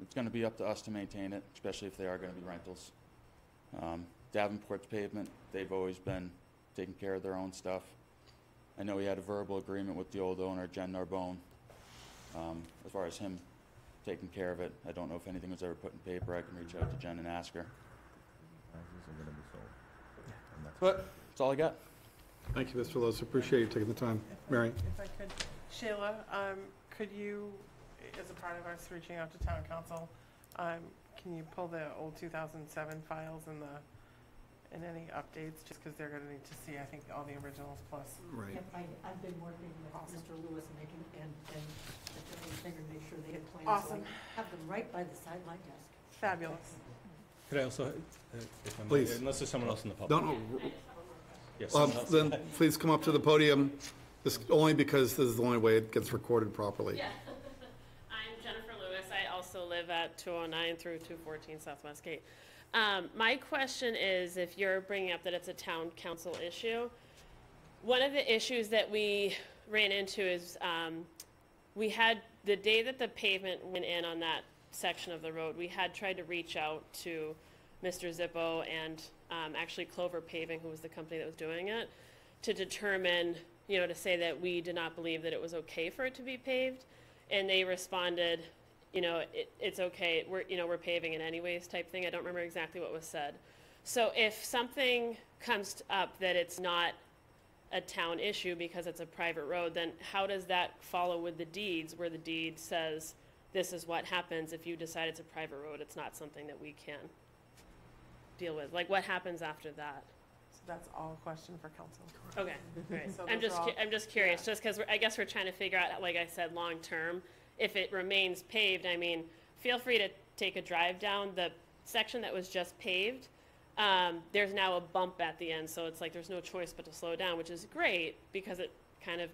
it's gonna be up to us to maintain it, especially if they are gonna be rentals. Davenport's pavement, they've always been taking care of their own stuff. I know he had a verbal agreement with the old owner, Jen Narbone, as far as him taking care of it. I don't know if anything was ever put in paper. I can reach out to Jen and ask her. But that's all I got. Thank you, Mr. Lewis. Appreciate you taking the time. Mary? If I could, Shayla, could you, as a part of us reaching out to town council, can you pull the old 2007 files and any updates, just because they're gonna need to see, I think, all the originals plus. Right. Yep, I've been working with Awesome. Mr. Lewis and Attorney Singer, make sure they had plans. Awesome. So I have them right by the sideline desk. Fabulous. Could I also, if I might, Please. unless there's someone else in the public? Don't, Yes, someone else. then please come up to the podium, this, only because this is the only way it gets recorded properly. Yeah. I'm Jennifer Lewis. I also live at 209 through 214 Southwest Gate. My question is, if you're bringing up that it's a town council issue, one of the issues that we ran into is we had, the day that the pavement went in on that section of the road, we had tried to reach out to Mr. Zippo and actually Clover Paving, who was the company that was doing it, to determine, you know, to say that we did not believe that it was okay for it to be paved. And they responded, you know, it's okay, we're paving it anyways type thing. I don't remember exactly what was said. So if something comes up that it's not a town issue because it's a private road, then how does that follow with the deeds, where the deed says this is what happens if you decide it's a private road, it's not something that we can deal with? Like, what happens after that? So that's all a question for council. Okay, great. So I'm those just, are all- I'm just curious, just because I guess we're trying to figure out, like I said, long-term, if it remains paved, I mean, feel free to take a drive down the section that was just paved. There's now a bump at the end, so it's like there's no choice but to slow down, which is great because it kind of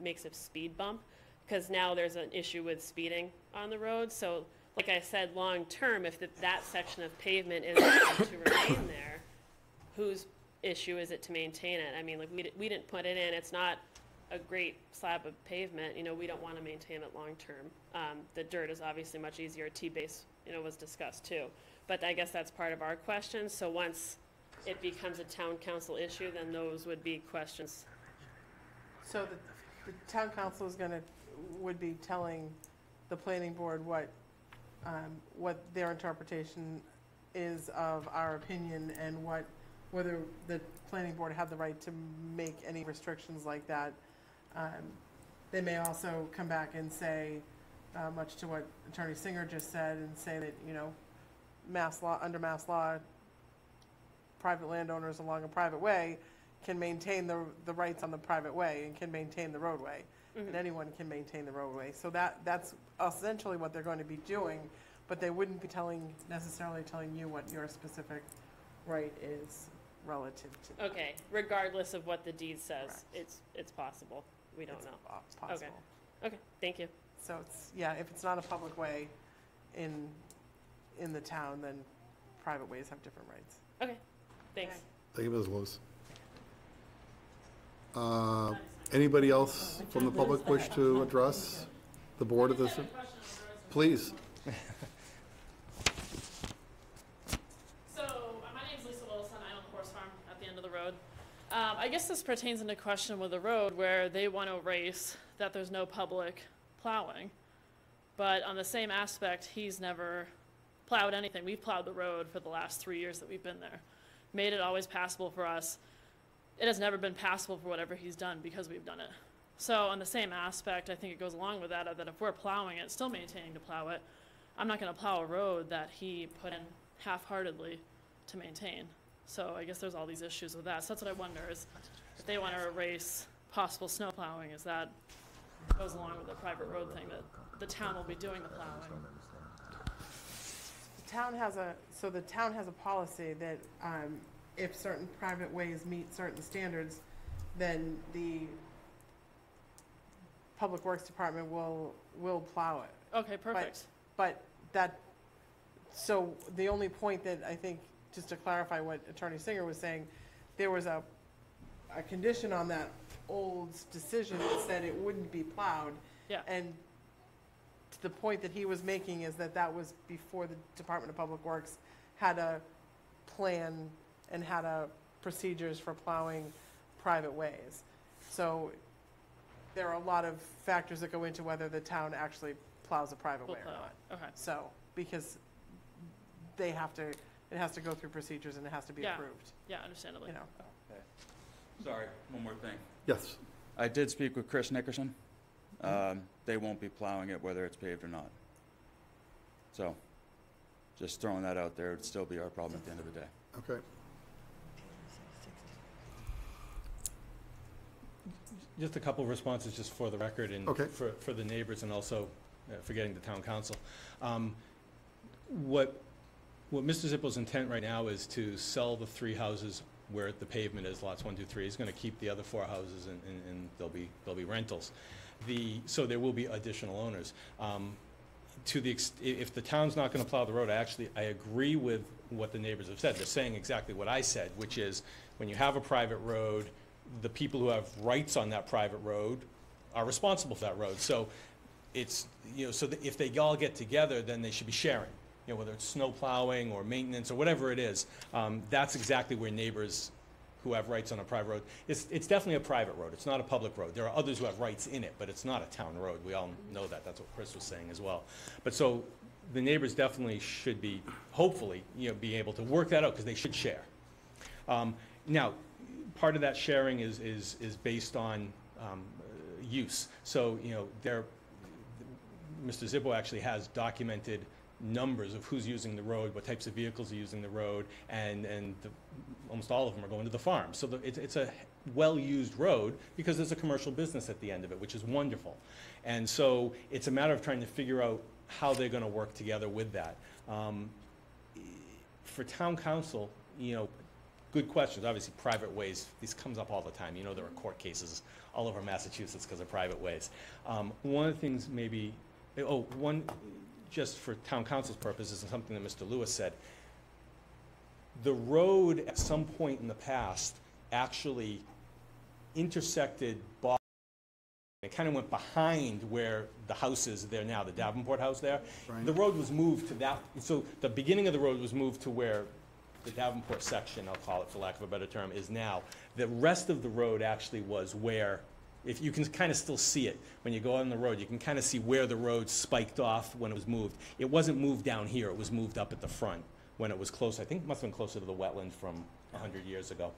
makes a speed bump, because now there's an issue with speeding on the road. So like I said, long-term, if that section of pavement is going to remain there, whose issue is it to maintain it? I mean, like, we didn't put it in, it's not a great slab of pavement, you know, we don't want to maintain it long-term. The dirt is obviously much easier, T-base, you know, was discussed too. But I guess that's part of our question, so once it becomes a town council issue, then those would be questions. So the town council is would be telling the planning board what their interpretation is of our opinion, and whether the planning board had the right to make any restrictions like that. They may also come back and say, much to what Attorney Singer just said, and say that, you know, under mass law, private landowners along a private way can maintain the rights on the private way and can maintain the roadway. Mm-hmm. And anyone can maintain the roadway. So that's essentially what they're going to be doing, but they wouldn't be necessarily telling you what your specific right is relative to. Okay, regardless of what the deed says, Correct. it's possible, we don't It's know. possible. Okay, thank you. So it's, yeah, if it's not a public way in the town, then private ways have different rights. Okay, thanks. Okay. Thank you, Ms. Lewis. Anybody else from the public wish to address the board of this? Please. So, my name's Lisa Wilson, I own the horse farm at the end of the road. I guess this pertains into question with the road where they want to erase that there's no public plowing. But on the same aspect, he's never plowed anything. We've plowed the road for the last 3 years that we've been there. Made it always passable for us. It has never been passable for whatever he's done because we've done it. So on the same aspect, I think it goes along with that if we're plowing it, still maintaining to plow it, I'm not going to plow a road that he put in half-heartedly to maintain. So I guess there's all these issues with that. So that's what I wonder is if they want to erase possible snow plowing, is that goes along with the private road thing that the town will be doing the plowing. The town has a policy that if certain private ways meet certain standards, then the Public Works Department will plow it. Okay, perfect. But so the only point that I think, just to clarify what Attorney Singer was saying, there was a condition on that old decision that said it wouldn't be plowed. Yeah. And the point that he was making is that that was before the Department of Public Works had a plan and had a procedures for plowing private ways. So there are a lot of factors that go into whether the town actually plows a private Will way or plow not. it. Okay. So, because they have to, it has to go through procedures and it has to be Yeah. approved, Yeah, understandably. you know. Sorry, one more thing. Yes. I did speak with Chris Nickerson. They won't be plowing it whether it's paved or not. So, just throwing that out there, it'd still be our problem at the end of the day. Okay. Just a couple of responses, just for the record, and Okay. for the neighbors, and also for getting the town council. What Mr. Zippo's intent right now is to sell the 3 houses where the pavement is, lots 1, 2, 3. He's gonna keep the other 4 houses, and they'll be rentals. So there will be additional owners. If the town's not gonna plow the road, I agree with what the neighbors have said. They're saying exactly what I said, which is, when you have a private road, the people who have rights on that private road are responsible for that road. So it's, so that if they all get together, then they should be sharing. Whether it's snow plowing or maintenance or whatever it is, that's exactly where neighbors who have rights on a private road, it's definitely a private road. It's not a public road. There are others who have rights in it, but it's not a town road. We all know that. That's what Chris was saying as well. But so the neighbors definitely should be, hopefully, be able to work that out, because they should share. Now, part of that sharing is based on use. So, Mr. Zippo actually has documented numbers of who's using the road, what types of vehicles are using the road, and almost all of them are going to the farm. So it's a well-used road, because there's a commercial business at the end of it, which is wonderful. And so it's a matter of trying to figure out how they're going to work together with that. For town council, good questions. Obviously, private ways, this comes up all the time. There are court cases all over Massachusetts because of private ways. One of the things maybe, just for town council's purposes, and something that Mr. Lewis said, the road at some point in the past actually intersected Boston. It kind of went behind where the house is there now, the Davenport house there. Right. The road was moved to that, so the beginning of the road was moved to where the Davenport section, I'll call it for lack of a better term, is now. The rest of the road actually was where, if you can kind of still see it, when you go on the road, you can kind of see where the road spiked off when it was moved. It wasn't moved down here, it was moved up at the front when it was close. I think it must have been closer to the wetland from 100 years ago.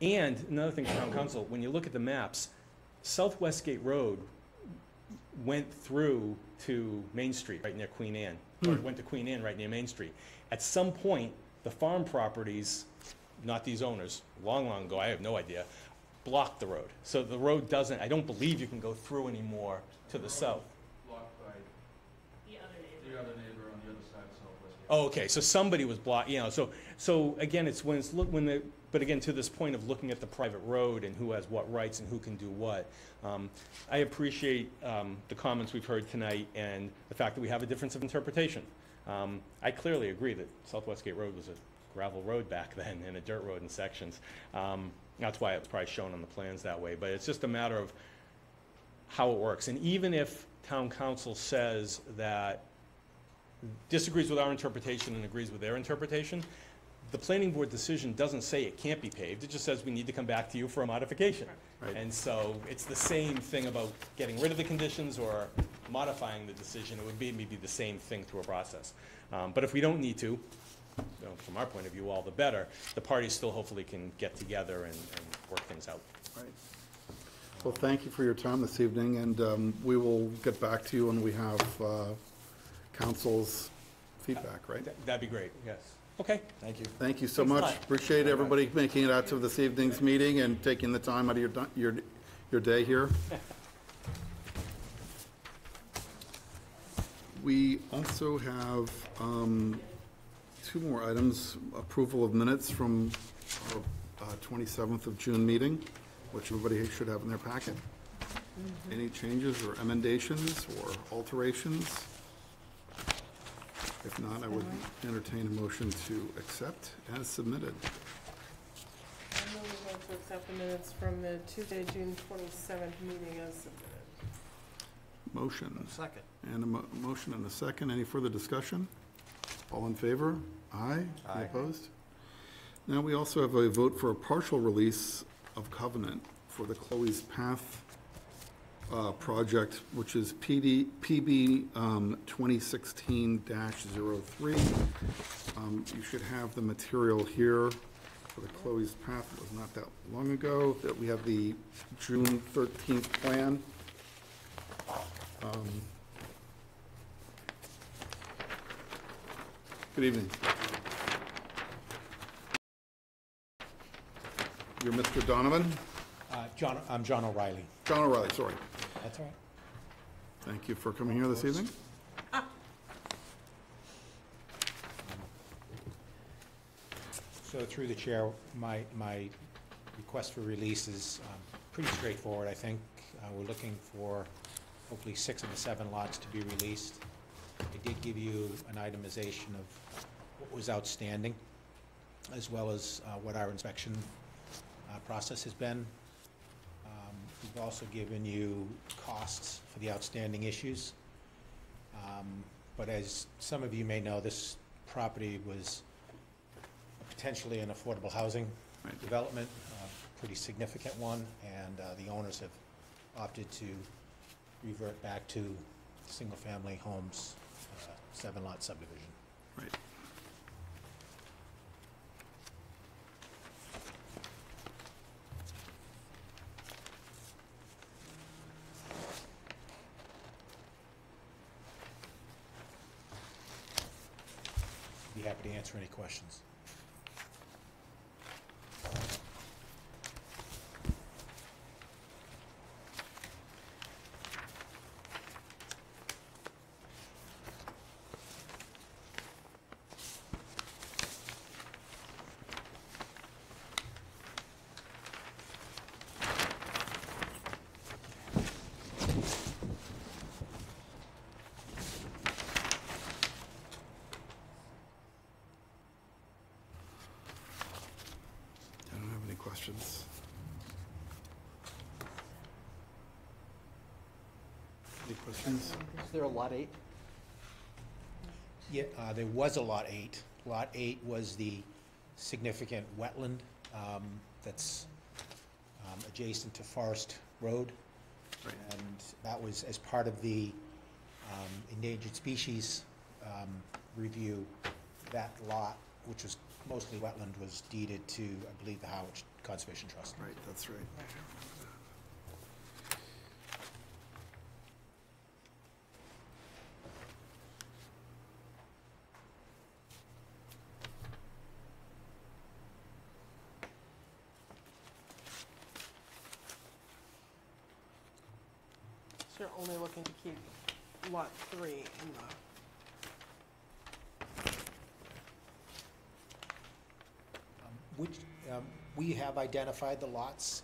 And another thing for town council, when you look at the maps, South Westgate Road went through to Main Street, right near Queen Anne, or it went to Queen Anne right near Main Street. At some point, the farm properties, not these owners, long ago, I have no idea, blocked the road. So the road doesn't, I don't believe you can go through anymore to the south. Blocked by The other neighbor. the other neighbor on the other side of Southwest. Oh, okay, so somebody was blocked, so again, but again, to this point of looking at the private road and who has what rights and who can do what, I appreciate the comments we've heard tonight and the fact that we have a difference of interpretation. I clearly agree that South Westgate Road was a gravel road back then and a dirt road in sections. That's why it's probably shown on the plans that way, but it's just a matter of how it works. And even if town council says that disagrees with our interpretation and agrees with their interpretation, the planning board decision doesn't say it can't be paved, it just says we need to come back to you for a modification. Right. And so it's the same thing about getting rid of the conditions or modifying the decision. It would be maybe the same thing through a process. But if we don't need to, from our point of view, all the better, the parties still hopefully can get together and work things out. Right. Well, thank you for your time this evening, and we will get back to you when we have council's feedback, right? That'd be great, yes. Okay. Thank you. Thank you so Thanks a much. lot. Appreciate everybody making it out to this evening's meeting and taking the time out of your day here. We also have 2 more items. Approval of minutes from our 27th of June meeting, which everybody should have in their packet. Any changes or emendations or alterations? If not, I would entertain a motion to accept as submitted. I move we vote to accept the minutes from the Tuesday, June 27th meeting as submitted. motion? Second. And a motion and a second. Any further discussion? All in favor? Aye. Any opposed? Now, we also have a vote for a partial release of covenant for the Chloe's Path project, which is PB 2016-03. You should have the material here for the Chloe's Path. It was not that long ago that we have the June 13th plan. Good evening. You're Mr. Donovan? I'm John O'Reilly. John O'Reilly, sorry. That's all right. Thank you for coming here this evening. So through the chair, my request for release is pretty straightforward, I think. We're looking for hopefully 6 of the 7 lots to be released. I did give you an itemization of what was outstanding, as well as what our inspection process has been. We've also given you costs for the outstanding issues. But as some of you may know, this property was potentially an affordable housing development, a pretty significant one, and the owners have opted to revert back to single-family homes, 7-lot subdivision. Right. Be happy to answer any questions. I don't have any questions. Any questions? Is there a lot 8? Yeah, there was a Lot 8. Lot 8 was the significant wetland that's adjacent to Forest Road. Right. And that was as part of the endangered species review. That lot, which was mostly wetland, was deeded to, I believe, the Harwich Conservation Trust. Right, that's right. So you're only looking to keep lot 3 in Which, we have identified the lots,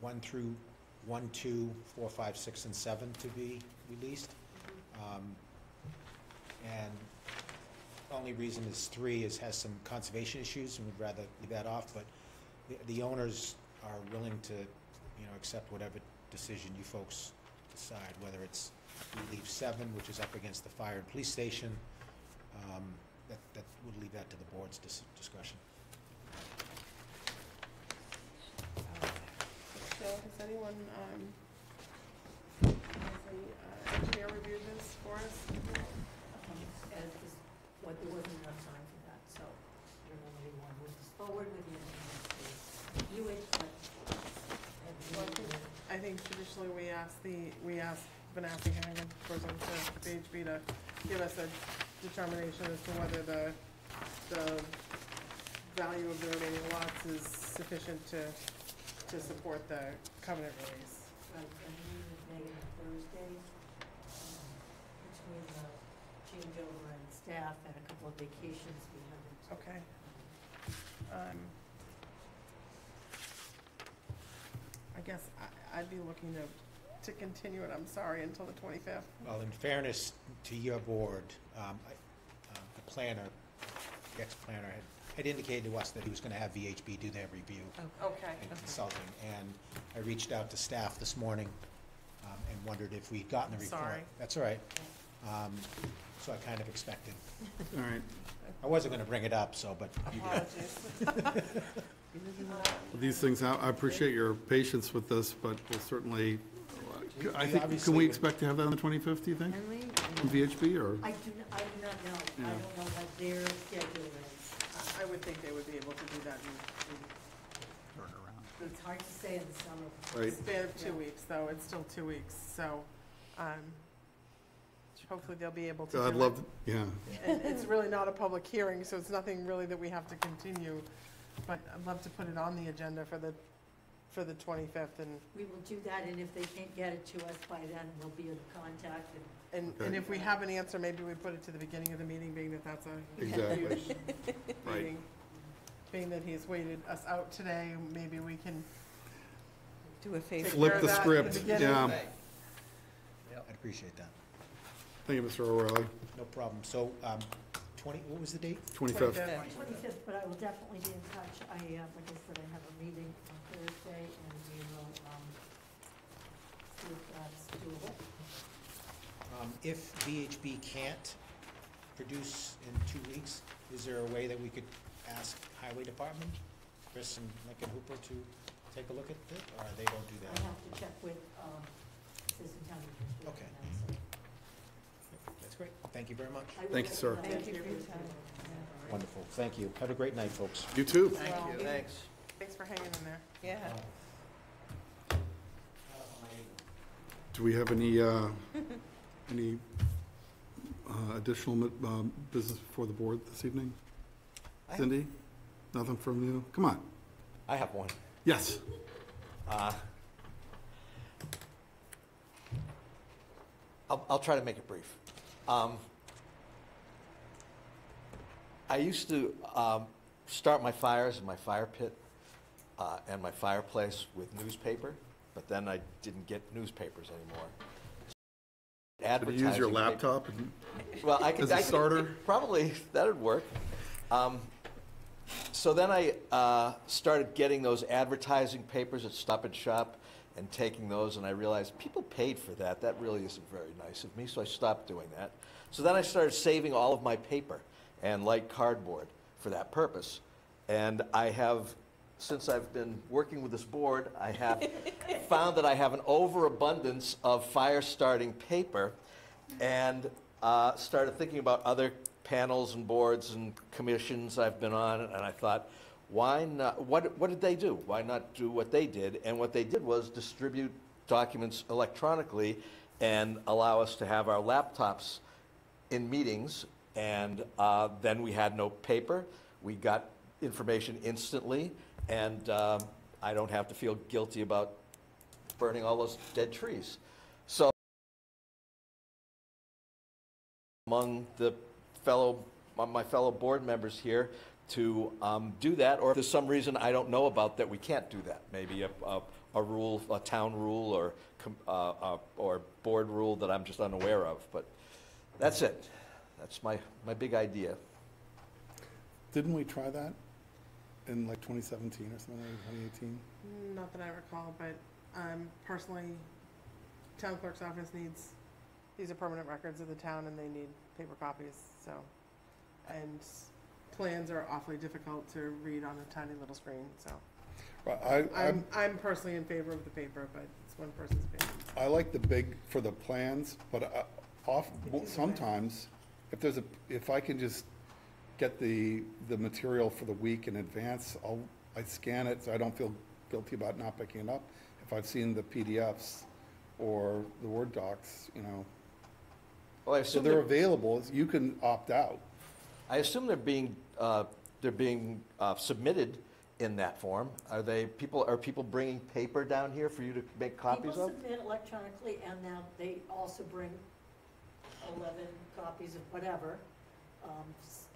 1 through 1, 2, 4, 5, 6, and 7 to be released. And only reason is 3 has some conservation issues, and we'd rather leave that off, but the owners are willing to, accept whatever decision you folks decide, whether it's we leave 7, which is up against the fire and police station, that would leave that to the board's discussion. So has anyone, has the engineer reviewed this for us? As this, what, there wasn't enough time for that, so I don't know whether you want to move this forward with the engineer to review it, but. I think traditionally been asking Hannigan person to VHB to give us a determination as to whether the value of the remaining lots is sufficient to support the covenant release. Right, and we would make it on Thursdays, between the changeover and staff and a couple of vacations we haven't. Okay. I guess I'd be looking to continue it, I'm sorry, until the 25th. Well, in fairness to your board, the planner, the ex-planner, had indicated to us that he was going to have VHB do their review Okay. and consulting. And I reached out to staff this morning and wondered if we'd gotten the report. Sorry. That's all right. So I kind of expected. All right. I wasn't going to bring it up, so, but you did. Apologies. These things, I appreciate your patience with this, but we'll certainly, I think, can obviously we would- expect to have that on the 25th, do you think? Can we? From VHB, or? I do not know. I Yeah. don't know what their schedule is. I would think they would be able to do that It's hard to say in the summer. in Right. a span of 2 weeks, though. It's still 2 weeks, so, hopefully they'll be able to do it. I'd love, yeah. And it's really not a public hearing, so it's nothing really that we have to continue. But I'd love to put it on the agenda for the 25th, and We will do that, and if they can't get it to us by then, we'll be in contact, and and if we have an answer, maybe we put it to the beginning of the meeting, being that that's a Exactly. huge Right. meeting. Being that he's waited us out today, maybe we can Do a favor. take Flip care of the that at script, beginning. yeah. I'd appreciate that. Thank you, Mr. O'Reilly. No problem. So, what was the date? 25th. 25th, but I will definitely be in touch. Like I said, I have a meeting on Thursday, and we will see if that's doable. If VHB can't produce in 2 weeks, is there a way that we could ask Highway Department, Chris and Lincoln Hooper, to take a look at it, or they don't do I that? have to check with Assistant County Administrator. Okay. on that, so That's great. Thank you very much. I will Thank you, let sir. know. Thank you for your time. Wonderful. Thank you. Have a great night, folks. You too. Well, Thanks. Thanks for hanging in there. Yeah. Do we have any additional business before the board this evening? Cindy? Nothing from you? Come on. I have one. Yes. I'll try to make it brief. I used to start my fires in my fire pit and my fireplace with newspaper, but then I didn't get newspapers anymore. Could you use your Advertising laptop? and- Well, I could. As a I could- starter? Probably, that'd work. So then I started getting those advertising papers at Stop and Shop and taking those, and I realized people paid for that. That really isn't very nice of me, so I stopped doing that. So then I started saving all of my paper and light cardboard for that purpose. And I have, since I've been working with this board, I have found that I have an overabundance of fire-starting paper, and started thinking about other panels and boards and commissions I've been on, and I thought, why not, what did they do? Why not do what they did? And what they did was distribute documents electronically and allow us to have our laptops in meetings, and then we had no paper. We got information instantly, and I don't have to feel guilty about burning all those dead trees. So among my fellow board members here to do that, or if there's some reason I don't know about that we can't do that, maybe a rule, a town rule, or board rule that I'm just unaware of. But that's it. That's my big idea. Didn't we try that in like 2017 or something, or 2018? Not that I recall, but personally, town clerk's office needs, these are permanent records of the town, and they need paper copies, so. And plans are awfully difficult to read on a tiny little screen, so. Right, I'm personally in favor of the paper, but it's one person's opinion. I like the big for the plans, but sometimes if I can just get the material for the week in advance, I scan it so I don't feel guilty about not picking it up. If I've seen the PDFs or the Word docs, Well, I so assume they're available. You can opt out. I assume they're being submitted in that form. Are people bringing paper down here for you to make copies People of? submit electronically, and now they also bring 11 copies of whatever.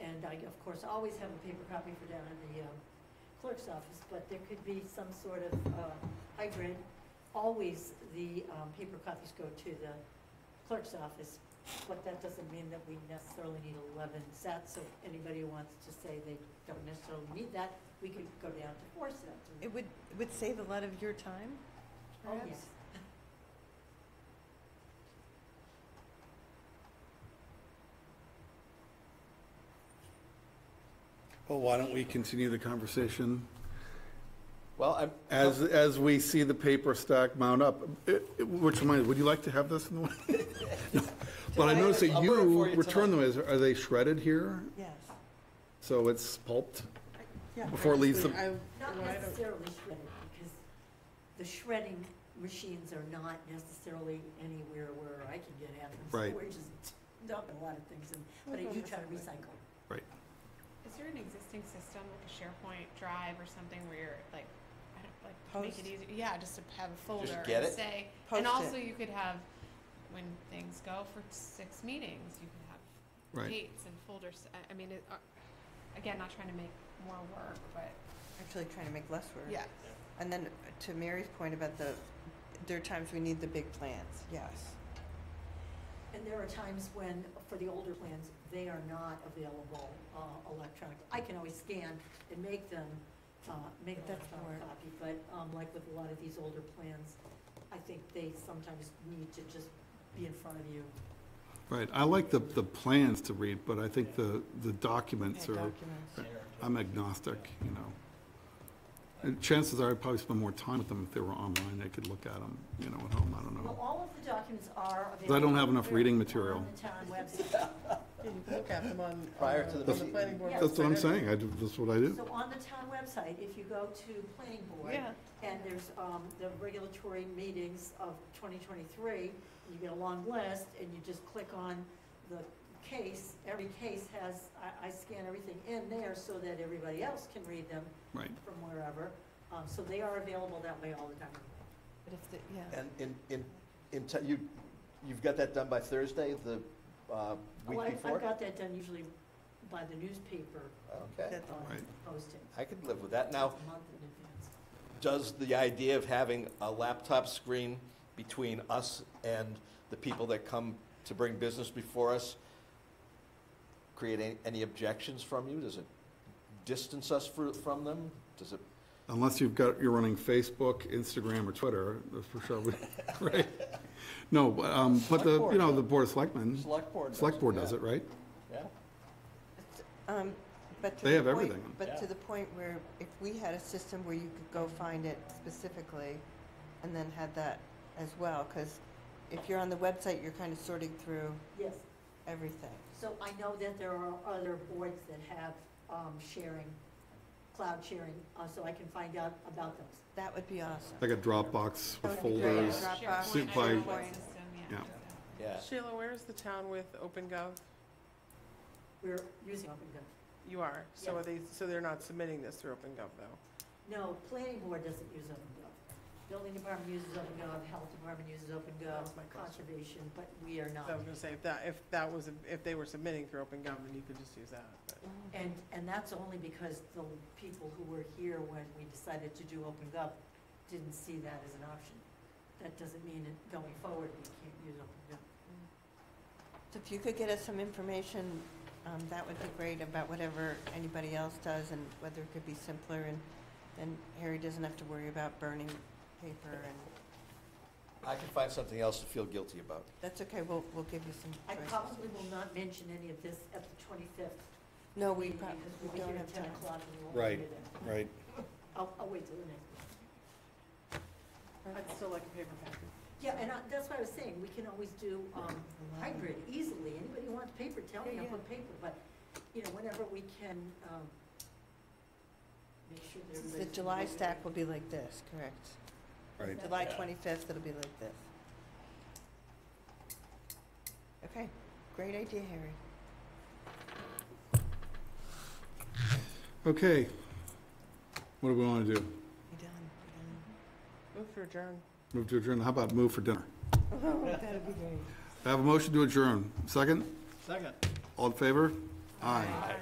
And I, of course, always have a paper copy for down in the clerk's office, but there could be some sort of hybrid. Always the paper copies go to the clerk's office, but that doesn't mean that we necessarily need 11 sets. So anybody who wants to say they don't necessarily need that, we could go down to 4 sets. It would save a lot of your time, Oh, perhaps? yes. Well, why don't we continue the conversation Well, as we see the paper stack mount up? Which reminds, would you like to have this in the way? No. But I noticed that I'll burn it you for you return them, are they shredded here? Yes. So it's pulped? Yeah, Before it leaves the- Not necessarily shredded, because the shredding machines are not necessarily anywhere where I can get at them. Right. So we're just dumping a lot of things in, but I do try to recycle. Right. Is there an existing system, like a SharePoint drive or something where you're like, I don't, like, to make it Post? easier? Yeah, just to have a folder get and it? say, Post and it. also you could have, when things go for 6 meetings, you can have Right. dates and folders. I mean, again, not trying to make more work, but Actually trying to make less work. yeah. And then to Mary's point about there are times we need the big plans, yes. And there are times when, for the older plans, they are not available electronic. I can always scan and make them, make an That's electronic more- copy, but like with a lot of these older plans, I think they sometimes need to just be in front of you. Right, I like the plans to read, but I think the documents Yeah, are, documents. I'm agnostic, you know. And chances are I'd probably spend more time with them if they were online, they could look at them, you know, at home, I don't Well, know. all of the documents are available. 'Cause I don't have enough reading on material. the town website. Yeah, you can look at them on, Prior to the on the planning board. That's what I'm website. saying, that's what I do. So on the town website, if you go to planning board, Yeah. and there's the regulatory meetings of 2023, you get a long list, and you just click on the case. Every case has, I scan everything in there so that everybody else can read them Right. from wherever. So they are available that way all the time. But if the, yeah. And you've got that done by Thursday, the week Well, before? I've got that done usually by the newspaper Okay, Right. posting. I could live with that. Now, A month in advance. does the idea of having a laptop screen between us and the people that come to bring business before us create any objections from you? Does it distance us from them? Does it? Unless you're running Facebook, Instagram, or Twitter, that's for sure, right? No, but the, you know, the Board of Selectmen, Select board. Select Board does it, right? Yeah. But to They the have point- everything. But to the point where if we had a system where you could go find it specifically and then had that as well, because if you're on the website, you're kind of sorting through Yes. everything. So I know that there are other boards that have sharing, cloud sharing, so I can find out about those. That would be awesome. Like a Dropbox That with would be great. folders. Dropbox. Suit SharePoint, by- SharePoint system, Yeah. Yeah. Sheila, where's the town with OpenGov? We're using OpenGov. You are, so Yeah. are they, so they're not submitting this through OpenGov though? No, planning board doesn't use OpenGov. Building department uses OpenGov, health department uses OpenGov, That's my question. conservation, but we are not. So I was gonna say, if they were submitting through OpenGov, then you could just use that, but. And that's only because the people who were here when we decided to do OpenGov didn't see that as an option. That doesn't mean that going forward, we can't use OpenGov. So if you could get us some information, that would be great about whatever anybody else does and whether it could be simpler and then Harry doesn't have to worry about burning paper and, I can find something else to feel guilty about. that's okay, we'll give you some I choices. probably will not mention any of this at the 25th. No, we meeting probably because we'll be don't here have at 10 time. o'clock and we won't Right, be there. right. I'll wait till the next one. I'd still like a paper copy. Yeah, and that's what I was saying, we can always do hybrid easily. Anybody who wants paper, tell me, I'll put paper, but, you know, whenever we can, make sure that The everybody's. July stack will be like this, correct? Right. July 25th, it'll be like this. Okay, great idea, Harry. Okay. What do we want to do? We done, Move for adjourn. Move to adjourn? How about move for dinner? Oh, that'd be great. I have a motion to adjourn. Second? Second. All in favor? Aye. Aye.